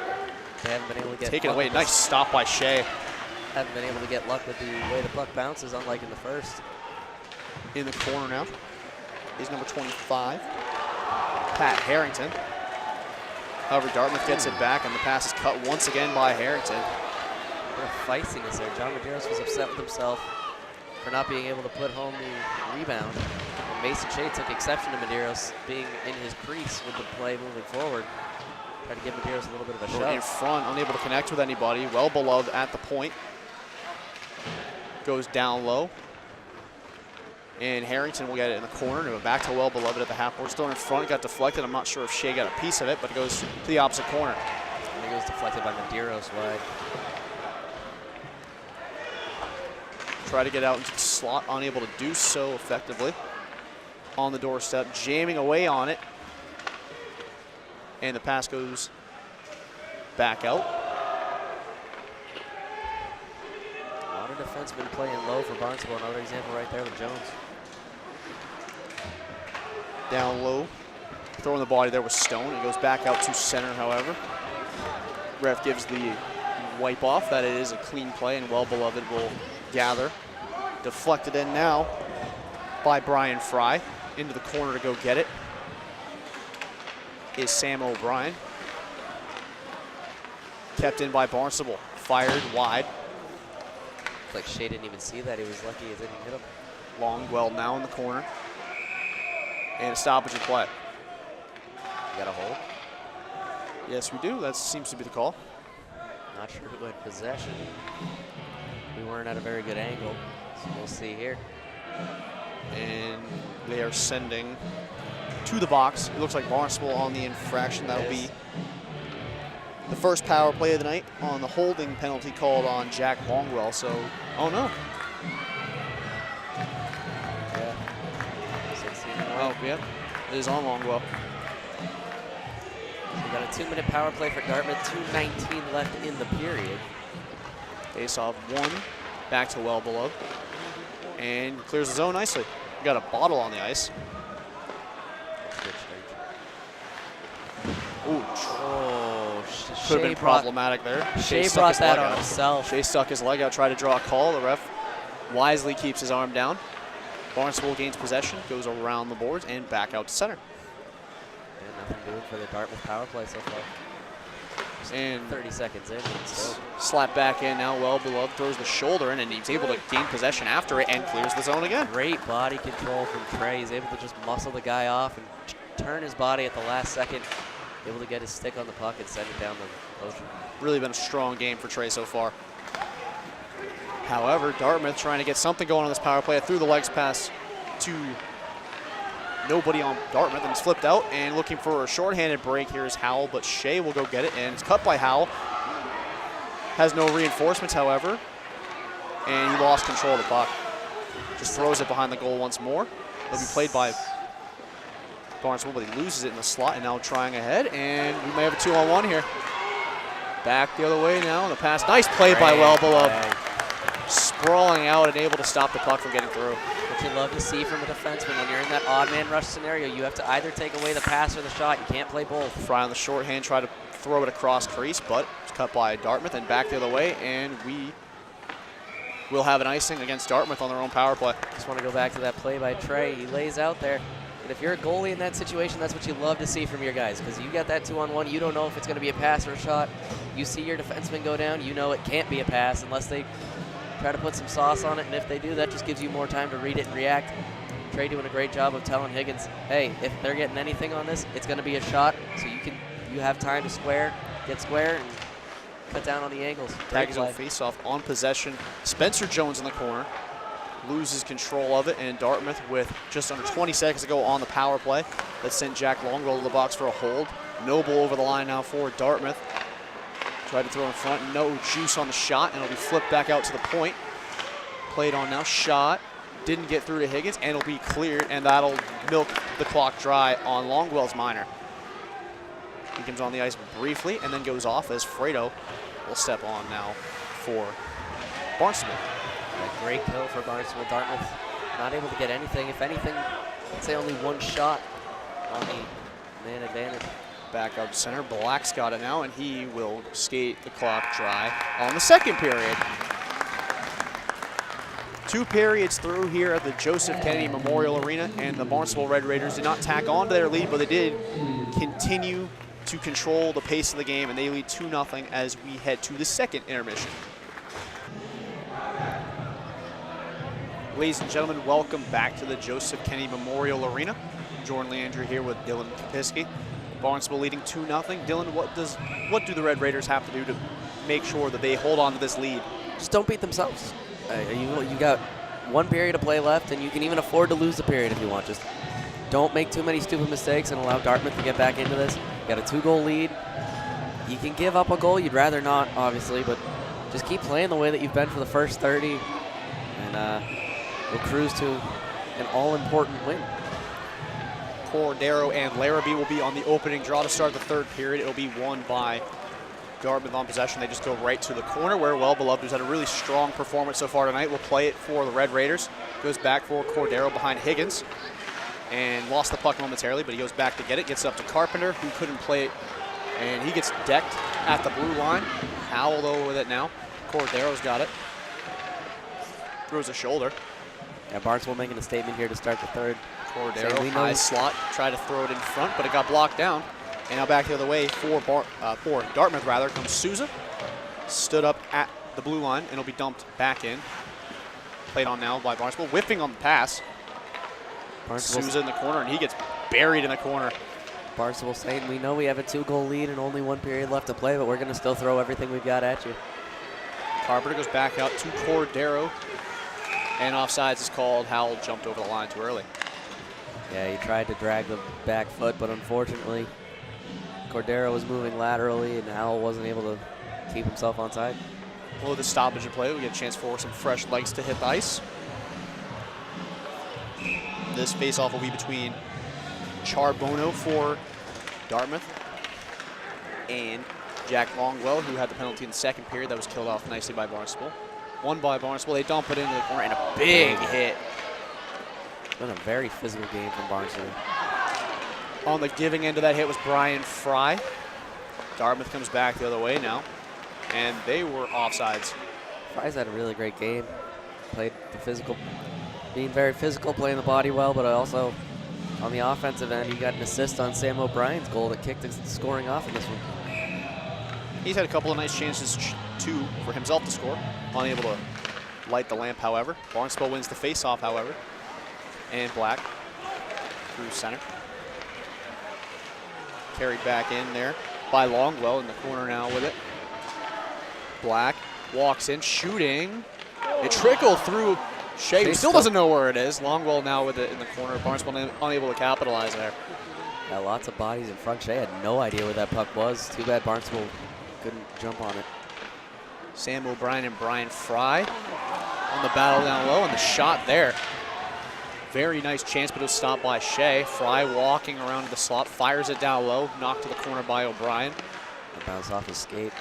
They haven't been able to get Take it away. Nice stop by Shea. Haven't been able to get luck with the way the puck bounces, unlike in the first. In the corner now is number 25, Pat Harrington. However, Dartmouth gets it back, and the pass is cut once again by Harrington. What a feistiness there. John Medeiros was upset with himself for not being able to put home the rebound. And Mason Shea took exception to Medeiros being in his crease with the play moving forward. Tried to give Medeiros a little bit of a shove. In front, unable to connect with anybody. Well beloved at the point. Goes down low. And Harrington will get it in the corner. And back to Well Beloved at the half board. Still in front, got deflected. I'm not sure if Shea got a piece of it, but it goes to the opposite corner. I think it was deflected by Medeiros wide. Try to get out into the slot, unable to do so effectively. On the doorstep, jamming away on it. And the pass goes back out. A lot of defensemen playing low for Barnstable. Another example right there with Jones. Down low, throwing the body there with Stone. It goes back out to center, however. Ref gives the wipe off that it is a clean play, and Well Beloved will gather. Deflected in now by Brian Fry. Into the corner to go get it is Sam O'Brien. Kept in by Barnstable. Fired wide. It's like Shea didn't even see that. He was lucky it didn't hit him. Longwell now in the corner. And a stoppage in play. You got a hold? Yes, we do. That seems to be the call. Not sure who had possession. We weren't at a very good angle, so we'll see here. And they are sending to the box. It looks like Barnstable on the infraction. That'll be the first power play of the night on the holding penalty called on Jack Longwell. So, oh no. Yeah. 16 Oh, yeah. It is on Longwell. So we got a 2-minute power play for Dartmouth. 2:19 left in the period. Face off one. Back to Well Beloved. And clears the zone nicely. We got a bottle on the ice. Ooh, could have been problematic there. Shea brought that on himself. Shea stuck his leg out, tried to draw a call. The ref wisely keeps his arm down. Barnstable gains possession, goes around the boards, and back out to center. Yeah, nothing doing for the Dartmouth power play so far. And 30 seconds in. So. Slap back in now. Well Beloved throws the shoulder in, and he's able to gain possession after it and clears the zone again. Great body control from Trey. He's able to just muscle the guy off and turn his body at the last second. Able to get his stick on the puck and send it down the ocean. Really been a strong game for Trey so far. However, Dartmouth trying to get something going on this power play. Through the legs pass to nobody on Dartmouth, and it's flipped out, and looking for a shorthanded break here is Howell, but Shea will go get it, and it's cut by Howell. Has no reinforcements, however, and he lost control of the puck. Just throws it behind the goal once more. It'll be played by Barnstable, but he loses it in the slot, and now trying ahead, and we may have a 2-on-1 here. Back the other way now, the pass. Nice play by Well Beloved. Sprawling out and able to stop the puck from getting through. What you love to see from a defenseman when you're in that odd man rush scenario, you have to either take away the pass or the shot. You can't play both. Fry on the shorthand, try to throw it across crease, but it's cut by Dartmouth and back the other way, and we will have an icing against Dartmouth on their own power play. Just want to go back to that play by Trey. He lays out there. And if you're a goalie in that situation, that's what you love to see from your guys, because you got that 2-on-1. You don't know if it's going to be a pass or a shot. You see your defenseman go down, you know it can't be a pass unless they try to put some sauce on it, and if they do, that just gives you more time to read it and react. Trey doing a great job of telling Higgins, hey, if they're getting anything on this, it's going to be a shot, so you have time to get square, and cut down on the angles. Tag his own face-off on possession. Spencer Jones in the corner. Loses control of it, and Dartmouth with just under 20 seconds to go on the power play. That sent Jack Longwell to the box for a hold. Noble over the line now for Dartmouth. Tried to throw in front, no juice on the shot, and it'll be flipped back out to the point. Played on now, shot, didn't get through to Higgins, and it'll be cleared, and that'll milk the clock dry on Longwell's minor. He comes on the ice briefly and then goes off as Fredo will step on now for Barnstable. A great kill for Barnstable. Dartmouth not able to get anything. If anything, I'd say only one shot on the man advantage. Back up to center. Black's got it now, and he will skate the clock dry on the second period. 2 periods through here at the Joseph Kennedy Memorial Arena, and the Barnstable Red Raiders did not tack on to their lead, but they did continue to control the pace of the game, and they lead 2-0 as we head to the second intermission. Ladies and gentlemen, welcome back to the Joseph Kennedy Memorial Arena. Jordan Leandry here with Dylan Kapiski. Barnstable leading 2-0. Dylan, what do the Red Raiders have to do to make sure that they hold on to this lead? Just don't beat themselves. You got 1 period to play left, and you can even afford to lose the period if you want. Just don't make too many stupid mistakes and allow Dartmouth to get back into this. You got a 2-goal lead. You can give up a goal. You'd rather not, obviously, but just keep playing the way that you've been for the first 30, and we'll cruise to an all-important win. Cordero and Larrabee will be on the opening draw to start the third period. It'll be won by Dartmouth on possession. They just go right to the corner where Well Beloved, who's had a really strong performance so far tonight, will play it for the Red Raiders. Goes back for Cordero behind Higgins and lost the puck momentarily, but he goes back to get it. Gets up to Carpenter, who couldn't play it, and he gets decked at the blue line. Howell, though, with it now. Cordero's got it. Throws a shoulder. Yeah, Barnstable making a statement here to start the third. Cordero, high slot, tried to throw it in front, but it got blocked down. And now back the other way for Dartmouth, comes Souza. Stood up at the blue line, and it'll be dumped back in. Played on now by Barnstable, whiffing on the pass. Souza in the corner, and he gets buried in the corner. Barnstable saying, we know we have a 2-goal lead and only 1 period left to play, but we're going to still throw everything we've got at you. Carpenter goes back out to Cordero, and offsides is called. Howell jumped over the line too early. Yeah, he tried to drag the back foot, but unfortunately, Cordero was moving laterally, and Howell wasn't able to keep himself onside. Well, with the stoppage of play, we get a chance for some fresh legs to hit the ice. This face-off will be between Charbono for Dartmouth and Jack Longwell, who had the penalty in the second period. That was killed off nicely by Barnstable. Won by Barnstable. They dump it into the corner, and a big hit. It's been a very physical game from Barnstable. On the giving end of that hit was Brian Fry. Dartmouth comes back the other way now, and they were offsides. Fry's had a really great game. Played the physical, being very physical, playing the body well, but also on the offensive end, he got an assist on Sam O'Brien's goal that kicked the scoring off in this one. He's had a couple of nice chances, too, for himself to score. Unable to light the lamp, however. Barnstable wins the face-off, however. And Black through center. Carried back in there by Longwell in the corner now with it. Black walks in, shooting. It trickled through Shea, who still doesn't know where it is. Longwell now with it in the corner. Barnstable unable to capitalize there. Yeah, lots of bodies in front. Shea had no idea where that puck was. Too bad Barnstable couldn't jump on it. Sam O'Brien and Brian Fry on the battle down low, and the shot there. Very nice chance, but it was stopped by Shea. Fry walking around to the slot, fires it down low, knocked to the corner by O'Brien. It bounced off his skate.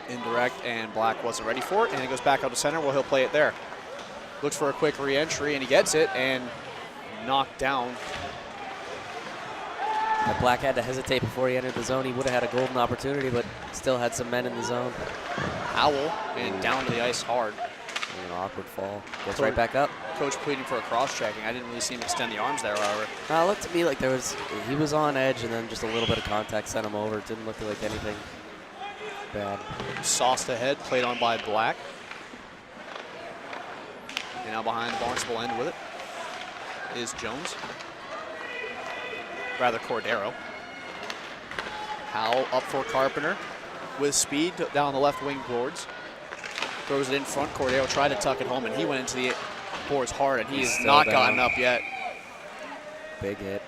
Indirect, and Black wasn't ready for it, and it goes back out to center. Well, he'll play it there. Looks for a quick re-entry, and he gets it, and knocked down. If Black had to hesitate before he entered the zone, he would have had a golden opportunity, but still had some men in the zone. Howell, and down to the ice hard. An awkward fall. Gets right back up. Coach pleading for a cross-checking. I didn't really see him extend the arms there, however. It looked to me like he was on edge, and then just a little bit of contact sent him over. It didn't look like anything bad. Sauced ahead, played on by Black. And now behind the Barnstable end with it is Jones. Rather, Cordero. Howell up for Carpenter with speed down the left wing boards. Throws it in front. Cordero tried to tuck it home, and he went into the boards hard, and he's not gotten up yet. Big hit.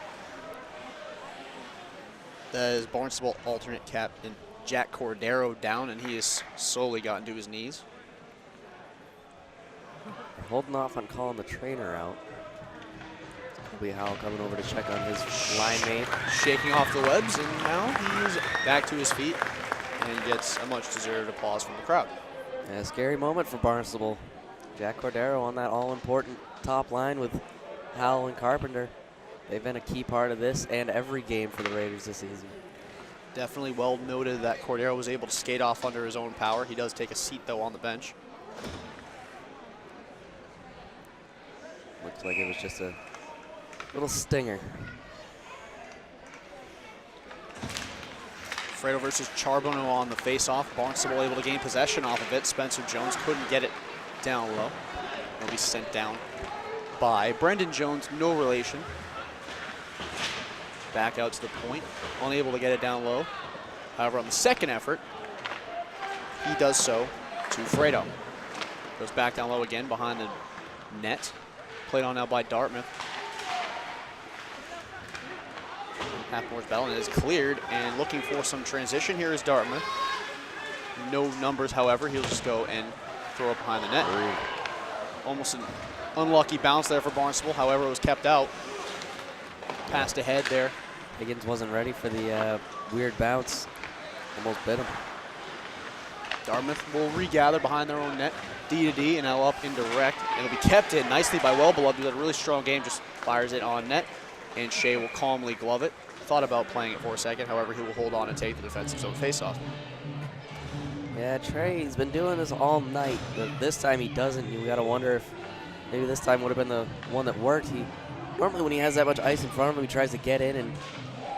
That is Barnstable alternate captain Jack Cordero down, and he has slowly gotten to his knees. They're holding off on calling the trainer out. It'll be Howell coming over to check on his line mate. Shaking off the webs, and now he's back to his feet and gets a much-deserved applause from the crowd. Yeah, a scary moment for Barnstable. Jack Cordero on that all-important top line with Howell and Carpenter. They've been a key part of this and every game for the Raiders this season. Definitely well noted that Cordero was able to skate off under his own power. He does take a seat, though, on the bench. Looks like it was just a little stinger. Fredo versus Charbonneau on the face-off. Barnstable able to gain possession off of it. Spencer Jones couldn't get it down low. He'll be sent down by Brendan Jones, no relation. Back out to the point, unable to get it down low. However, on the second effort, he does so to Fredo. Goes back down low again behind the net. Played on now by Dartmouth. Halfmore's Bellin is cleared, and looking for some transition here is Dartmouth. No numbers, however. He'll just go and throw it behind the net. Almost an unlucky bounce there for Barnstable. However, it was kept out. Passed ahead there. Higgins wasn't ready for the weird bounce. Almost bit him. Dartmouth will regather behind their own net. D to D, and now up indirect. It'll be kept in nicely by Wellbeloved, who had a really strong game, just fires it on net, and Shea will calmly glove it. Thought about playing it for a second, however, he will hold on and take the defensive zone faceoff. Yeah, Trey's been doing this all night, but this time he doesn't. You got to wonder if maybe this time would have been the one that worked. Normally when he has that much ice in front of him, he tries to get in and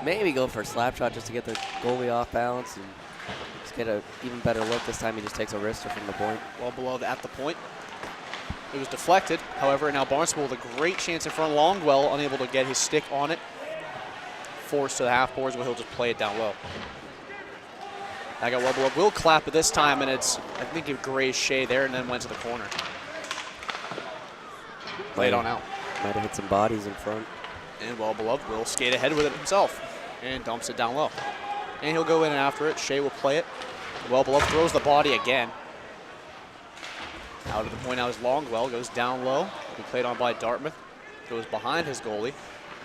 maybe go for a slap shot just to get the goalie off balance and just get an even better look. This time he just takes a wrister from the point. Wellbeloved at the point. It was deflected. However, now Barnstable with a great chance in front. Longwell unable to get his stick on it. Forced to the half boards where he'll just play it down low. I got Wellbeloved. Will clap it this time, and it's, I think it grazed Shea there and then went to the corner. Played on out. Might have hit some bodies in front. And Wellbeloved will skate ahead with it himself and dumps it down low. And he'll go in and after it. Shea will play it. Wellbeloved throws the body again. Out of the point now is Longwell, goes down low. He played on by Dartmouth. Goes behind his goalie.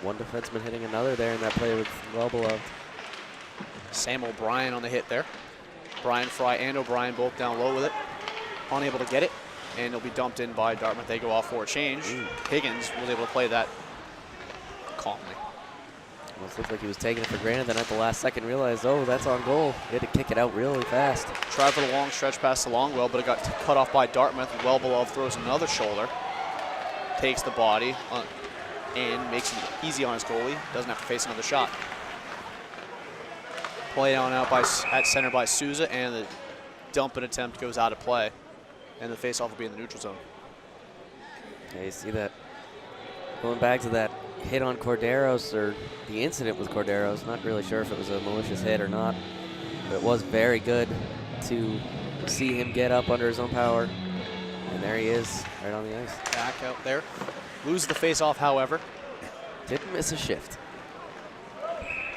One defenseman hitting another there in that play with Wellbeloved. Sam O'Brien on the hit there. Brian Fry and O'Brien both down low with it. Unable to get it. And it'll be dumped in by Dartmouth. They go off for a change. Higgins was able to play that calmly. Almost looked like he was taking it for granted, then at the last second realized, oh, that's on goal. He had to kick it out really fast. Tried for the long stretch pass to Longwell, but it got cut off by Dartmouth. Wellbeloved throws another shoulder. Takes the body and makes it easy on his goalie. Doesn't have to face another shot. Play on out at center by Souza, and the dumping attempt goes out of play. And the faceoff will be in the neutral zone. Yeah, you see that. Going back to that hit on Corderos, or the incident with Corderos, not really sure if it was a malicious hit or not, but it was very good to see him get up under his own power. And there he is, right on the ice. Back out there. Loses the faceoff, however. Didn't miss a shift.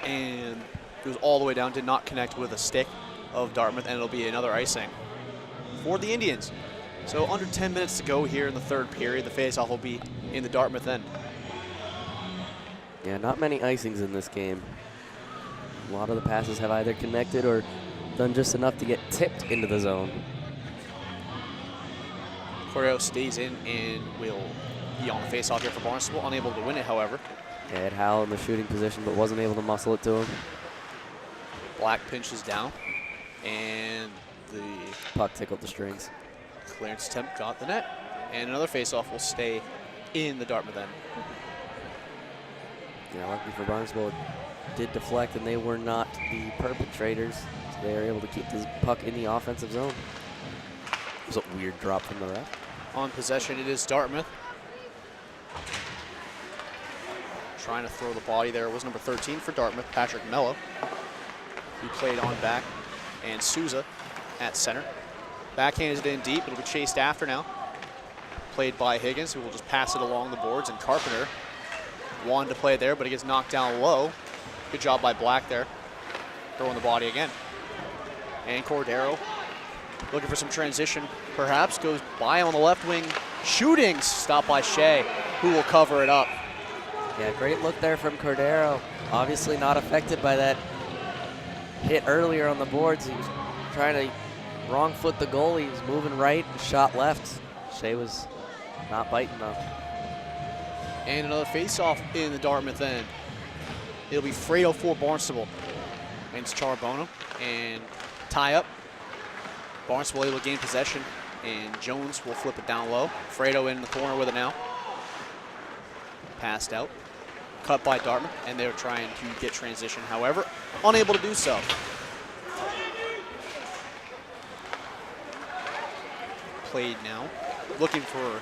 And goes all the way down, did not connect with a stick of Dartmouth, and it'll be another icing for the Indians. So under 10 minutes to go here in the third period. The faceoff will be in the Dartmouth end. Yeah, not many icings in this game. A lot of the passes have either connected or done just enough to get tipped into the zone. Cordero stays in and will be on the faceoff here for Barnstable. Unable to win it, however. Yeah, had Howell in the shooting position, but wasn't able to muscle it to him. Black pinches down, and the puck tickled the strings. Clearance attempt got the net, and another faceoff will stay in the Dartmouth end. Yeah, lucky for Barnstable, it did deflect, and they were not the perpetrators, so they were able to keep this puck in the offensive zone. It was a weird drop from the ref. On possession, it is Dartmouth. Trying to throw the body there was number 13 for Dartmouth, Patrick Mello. He played on back, and Souza at center. Backhanded it in deep. It'll be chased after now. Played by Higgins, who will just pass it along the boards, and Carpenter wanted to play there, but he gets knocked down low. Good job by Black there, throwing the body again. And Cordero looking for some transition, perhaps, goes by on the left wing. Shooting, stopped by Shea, who will cover it up. Yeah, great look there from Cordero. Obviously not affected by that hit earlier on the boards. He was trying to wrong foot the goalie. He was moving right, shot left. Shea was not biting though. And another face-off in the Dartmouth end. It'll be Fredo for Barnstable against Charbonneau, and tie up. Barnstable able to gain possession, and Jones will flip it down low. Fredo in the corner with it now. Passed out. Cut by Dartmouth, and they're trying to get transition, however, unable to do so. Played now, looking for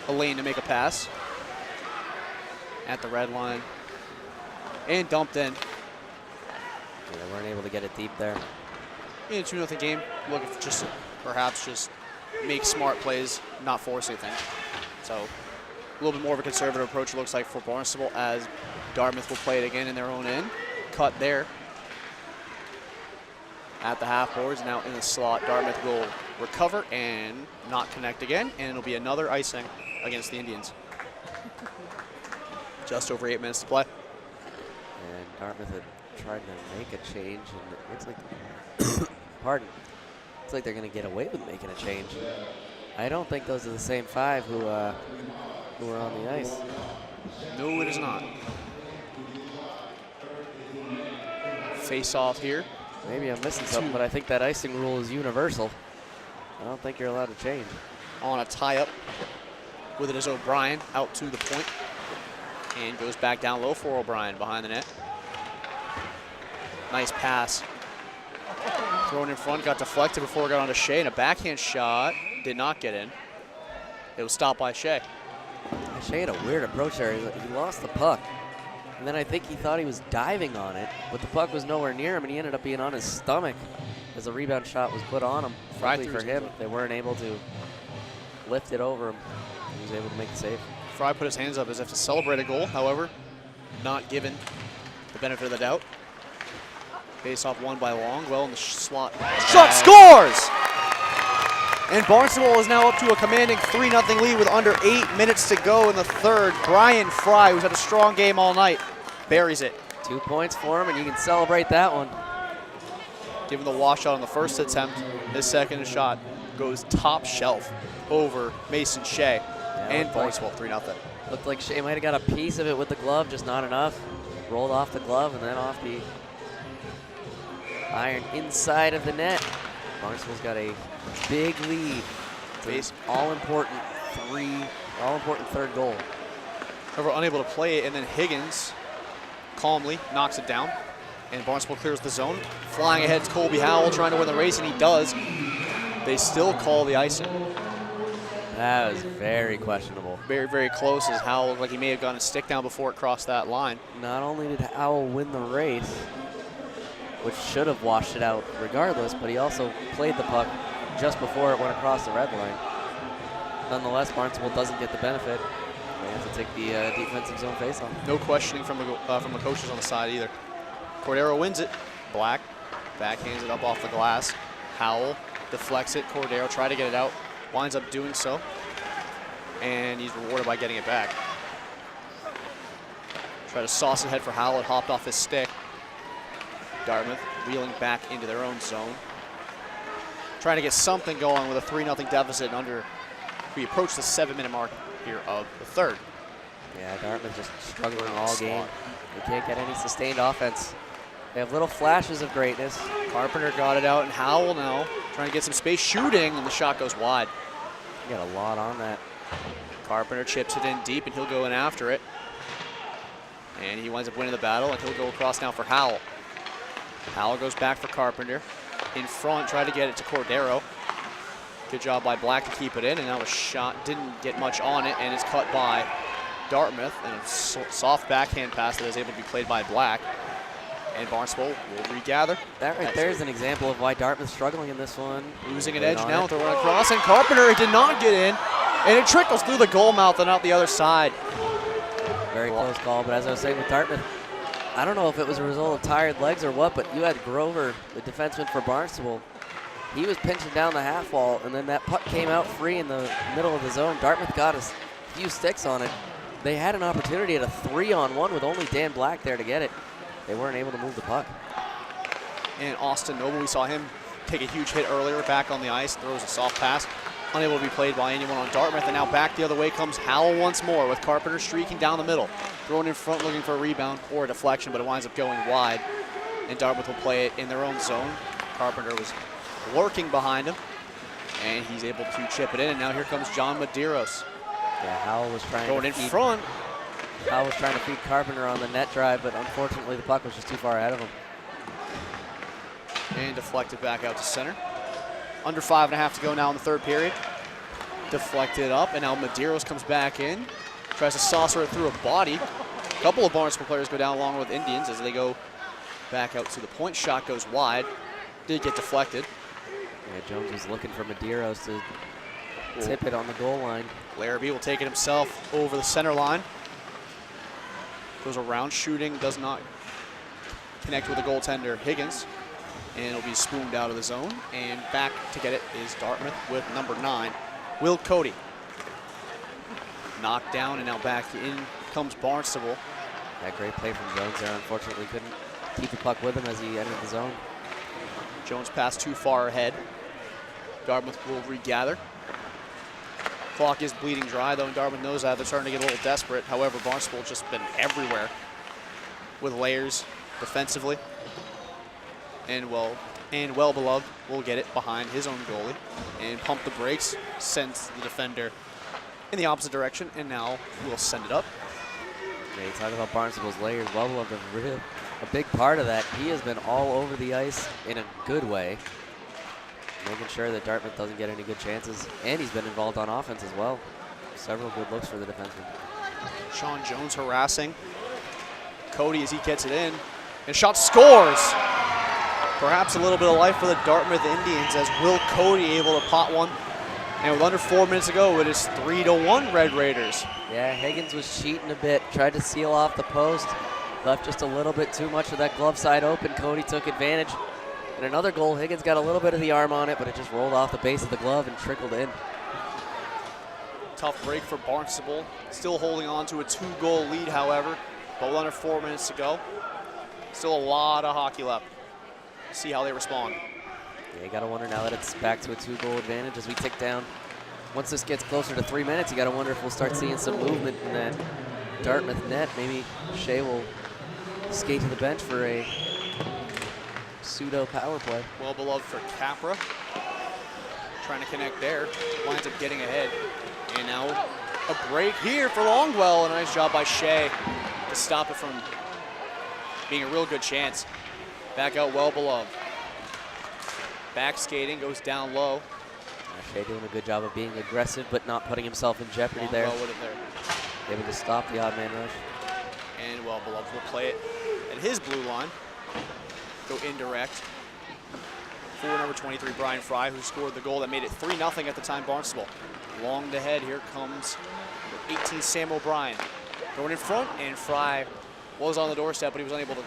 a lane to make a pass. At the red line, and dumped in. Yeah, they weren't able to get it deep there. In a 2-0 game, looking for just perhaps just make smart plays, not force anything. So a little bit more of a conservative approach, it looks like, for Barnstable, as Dartmouth will play it again in their own end. Cut there at the half boards, now in the slot. Dartmouth will recover and not connect again, and it'll be another icing against the Indians. Just over 8 minutes to play. And Dartmouth had tried to make a change, and it looks like, pardon, looks like they're going to get away with making a change. I don't think those are the same 5 who were on the ice. No, it is not. Face off here. Maybe I'm missing something, but I think that icing rule is universal. I don't think you're allowed to change. On a tie-up with it is O'Brien out to the point. And goes back down low for O'Brien behind the net. Nice pass. Thrown in front, got deflected before it got onto Shea, and a backhand shot did not get in. It was stopped by Shea. Shea had a weird approach there. He lost the puck. And then I think he thought he was diving on it, but the puck was nowhere near him, and he ended up being on his stomach as the rebound shot was put on him. Luckily for him, they weren't able to lift it over him. He was able to make the save. Fry put his hands up as if to celebrate a goal, however, not given the benefit of the doubt. Face-off won by Long, well in the slot. Shot scores! And Barnstable is now up to a commanding 3-0 lead with under 8 minutes to go in the third. Brian Fry, who's had a strong game all night, buries it. 2 points for him, and you can celebrate that one. Given the washout on the first attempt, his second shot goes top shelf over Mason Shea. And Barnstable 3-0. Looked like Shea might have got a piece of it with the glove, just not enough. Rolled off the glove and then off the iron inside of the net. Barnstable's got a big lead. It's an all-important third goal. However, unable to play it, and then Higgins calmly knocks it down. And Barnstable clears the zone. Flying ahead to Colby Howell, trying to win the race, and he does. They still call the icing. That was very questionable. Very, very close, as Howell looked like he may have gotten a stick down before it crossed that line. Not only did Howell win the race, which should have washed it out regardless, but he also played the puck just before it went across the red line. Nonetheless, Barnstable doesn't get the benefit. They have to take the defensive zone faceoff. No questioning from the coaches on the side either. Cordero wins it. Black backhands it up off the glass. Howell deflects it. Cordero tried to get it out. Winds up doing so, and he's rewarded by getting it back. Try to sauce ahead for Howell. It hopped off his stick. Dartmouth wheeling back into their own zone. Trying to get something going with a 3-0 deficit under. We approach the 7-minute mark here of the third. Yeah, Dartmouth just struggling all game. They can't get any sustained offense. They have little flashes of greatness. Carpenter got it out, and Howell now trying to get some space shooting, and the shot goes wide. You got a lot on that. Carpenter chips it in deep, and he'll go in after it. And he winds up winning the battle, and he'll go across now for Howell. Howell goes back for Carpenter. In front, try to get it to Cordero. Good job by Black to keep it in, and now a shot didn't get much on it, and it's cut by Dartmouth, and a soft backhand pass that is able to be played by Black. And Barnstable will regather. That right there is an example of why Dartmouth's struggling in this one. Losing an edge now with a run across, and Carpenter did not get in, and it trickles through the goal mouth and out the other side. Very close call, but as I was saying with Dartmouth, I don't know if it was a result of tired legs or what, but you had Grover, the defenseman for Barnstable. He was pinching down the half wall, and then that puck came out free in the middle of the zone. Dartmouth got a few sticks on it. They had an opportunity at a 3-on-1 with only Dan Black there to get it. They weren't able to move the puck. And Austin Noble, we saw him take a huge hit earlier back on the ice, throws a soft pass. unable to be played by anyone on Dartmouth. And now back the other way comes Howell once more with Carpenter streaking down the middle. Thrown in front looking for a rebound or a deflection, but it winds up going wide. And Dartmouth will play it in their own zone. Carpenter was lurking behind him, and he's able to chip it in. And now here comes John Medeiros. Yeah, Howell was trying going to in feed, front. Howell was trying to feed Carpenter on the net drive, but unfortunately the puck was just too far ahead of him. And deflected back out to center. Under 5.5 to go now in the third period. Deflected up, and now Medeiros comes back in. Tries to saucer it through a body. A couple of Barnstable players go down along with Indians as they go back out to the point. Shot goes wide. Did get deflected. Yeah, Jones was looking for Medeiros to tip it on the goal line. Larrabee will take it himself over the center line. Goes around shooting, does not connect with the goaltender Higgins. And it'll be spooned out of the zone. And back to get it is Dartmouth with number 9, Will Cody. Knocked down, and now back in comes Barnstable. That great play from Jones there. Unfortunately couldn't keep the puck with him as he entered the zone. Jones passed too far ahead. Dartmouth will regather. Clock is bleeding dry, though, and Dartmouth knows that. They're starting to get a little desperate. However, Barnstable has just been everywhere with layers defensively. And well beloved will get it behind his own goalie and pump the brakes, sends the defender in the opposite direction, and now we'll send it up. Yeah, you talk about Barnstable's layers. Well beloved, a big part of that. He has been all over the ice in a good way, making sure that Dartmouth doesn't get any good chances, and he's been involved on offense as well. Several good looks for the defenseman. Sean Jones harassing Cody as he gets it in, and shot scores. Perhaps a little bit of life for the Dartmouth Indians as Will Cody able to pot one. And with under 4 minutes to go, it is 3-1 Red Raiders. Yeah, Higgins was cheating a bit, tried to seal off the post, left just a little bit too much of that glove side open. Cody took advantage. And another goal, Higgins got a little bit of the arm on it, but it just rolled off the base of the glove and trickled in. Tough break for Barnstable. Still holding on to a 2-goal lead, however, but with under 4 minutes to go. Still a lot of hockey left. See how they respond. Yeah, you got to wonder now that it's back to a 2-goal advantage as we tick down. Once this gets closer to 3 minutes, you got to wonder if we'll start seeing some movement in that Dartmouth net. Maybe Shea will skate to the bench for a pseudo power play. Well beloved for Capra. Trying to connect there. Winds up getting ahead. And now a break here for Longwell. A nice job by Shea to stop it from being a real good chance. Back out well beloved. Back skating, goes down low. Shea doing a good job of being aggressive, but not putting himself in jeopardy there. Well with it there. Able to stop the odd man rush. And well beloved will play it at his blue line. Go indirect. For number 23, Brian Fry, who scored the goal that made it 3-0 at the time, Barnstable. Long to head, here comes 18, Sam O'Brien. Going in front, and Fry was on the doorstep, but he was unable to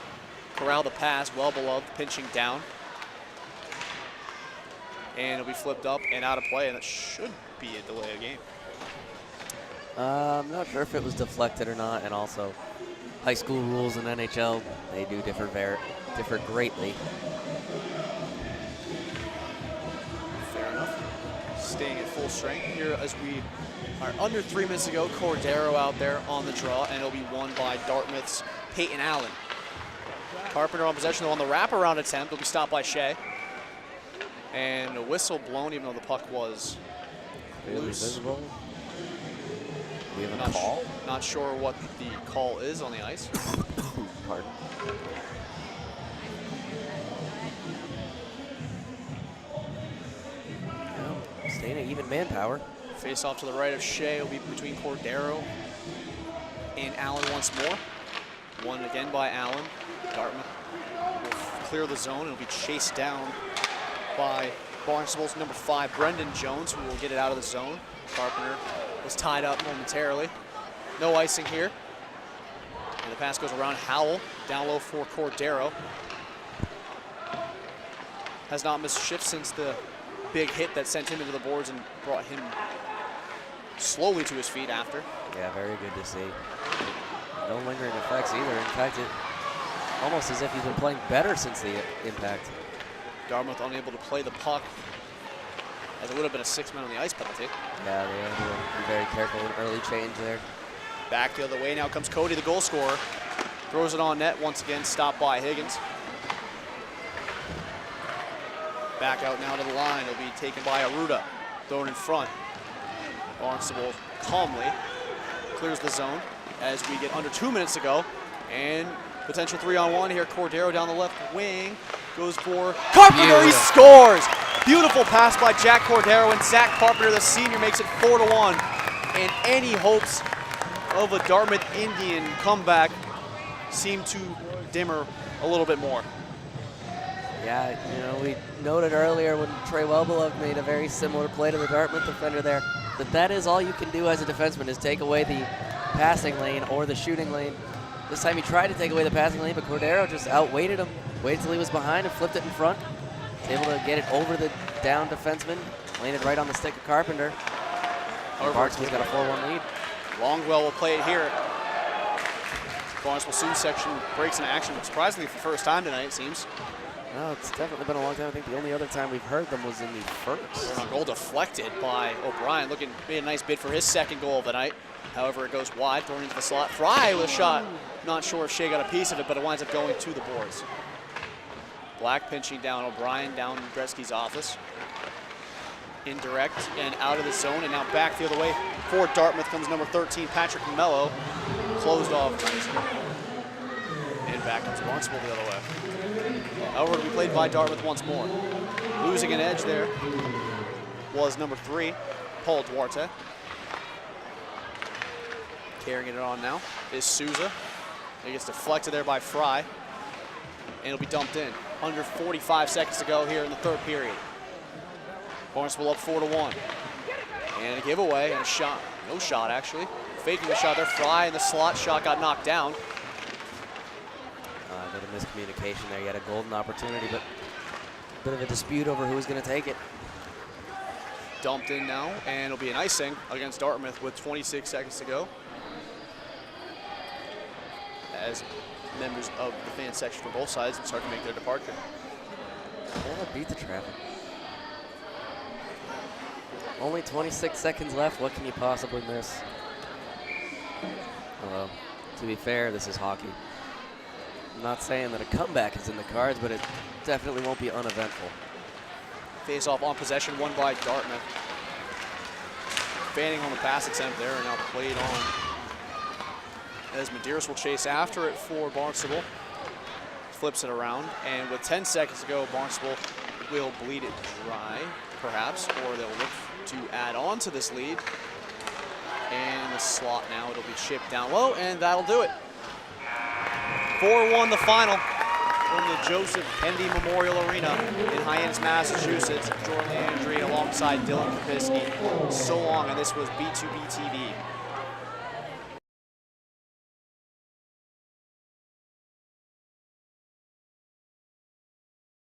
corral the pass. Well beloved, pinching down. And it'll be flipped up and out of play, and that should be a delay of game. I'm not sure if it was deflected or not, and also high school rules in NHL, they do differ greatly. Fair enough. Staying at full strength here as we are under 3 minutes to go. Cordero out there on the draw, and it'll be won by Dartmouth's Peyton Allen. Carpenter on possession on the wraparound attempt. Will be stopped by Shea. And a whistle blown, even though the puck was loose. Visible. We have a call. Not sure what the call is on the ice. Pardon. Yeah, staying at even manpower. Face off to the right of Shea will be between Cordero and Allen once more. Won again by Allen. Dartmouth will clear the zone and will be chased down by Barnstable's number 5, Brendan Jones, who will get it out of the zone. Carpenter was tied up momentarily. No icing here. And the pass goes around Howell, down low for Cordero. Has not missed a shift since the big hit that sent him into the boards and brought him slowly to his feet after. Yeah, very good to see. No lingering effects either. In fact, it almost as if he's been playing better since the impact. Dartmouth unable to play the puck as it would have been a 6-man on the ice penalty. Yeah, they have to be very careful with early change there. Back the other way, now comes Cody, the goal scorer. Throws it on net, once again stopped by Higgins. Back out now to the line, it'll be taken by Aruda, thrown in front. Barnstable calmly clears the zone as we get under 2 minutes to go. And potential 3-on-1 here, Cordero down the left wing, goes for Carpenter, he scores! Beautiful pass by Jack Cordero, and Zach Carpenter, the senior, makes it 4-1. And any hopes of a Dartmouth Indian comeback seem to dimmer a little bit more. Yeah, you know, we noted earlier when Trey Wellbeloved made a very similar play to the Dartmouth defender there, that is all you can do as a defenseman, is take away the passing lane or the shooting lane. This time he tried to take away the passing lane, but Cordero just outweighted him, waited till he was behind and flipped it in front. Was able to get it over the down defenseman, landed right on the stick of Carpenter. Barnstable's got a 4-1 lead. Longwell will play it here. Barnstable Sioux section breaks in action, surprisingly for the first time tonight, it seems. No, it's definitely been a long time. I think the only other time we've heard them was in the first. Goal deflected by O'Brien, made a nice bid for his second goal of the night. However, it goes wide, thrown into the slot. Fry with a shot. Not sure if Shea got a piece of it, but it winds up going to the boards. Black pinching down O'Brien, down in Gretzky's office. Indirect and out of the zone, and now back the other way. For Dartmouth comes number 13, Patrick Mello. Closed off. And back comes Barnstable the other way. However, it'll be played by Dartmouth once more. Losing an edge there was number 3, Paul Duarte. Carrying it on now is Souza. It gets deflected there by Fry. And it'll be dumped in. Under 45 seconds to go here in the third period. Barnstable up 4-1. And a giveaway and a shot. No shot, actually. Faking the shot there. Fry in the slot. Shot got knocked down. A bit of miscommunication there. You had a golden opportunity, but a bit of a dispute over who was going to take it. Dumped in now, and it'll be an icing against Dartmouth with 26 seconds to go. As members of the fan section from both sides start to make their departure. Well, beat the traffic. Only 26 seconds left. What can you possibly miss? Although, to be fair, this is hockey. I'm not saying that a comeback is in the cards, but it definitely won't be uneventful. Face-off on possession, won by Dartmouth. Fanning on the pass attempt there, and now played on as Medeiros will chase after it for Barnstable. Flips it around, and with 10 seconds to go, Barnstable will bleed it dry, perhaps, or they'll look to add on to this lead. And in the slot now, it'll be chipped down low, and that'll do it. 4-1 the final from the Joseph Kennedy Memorial Arena in Hyannis, Massachusetts. Jordan Landry alongside Dylan Kapisky. So long, and this was B2B TV.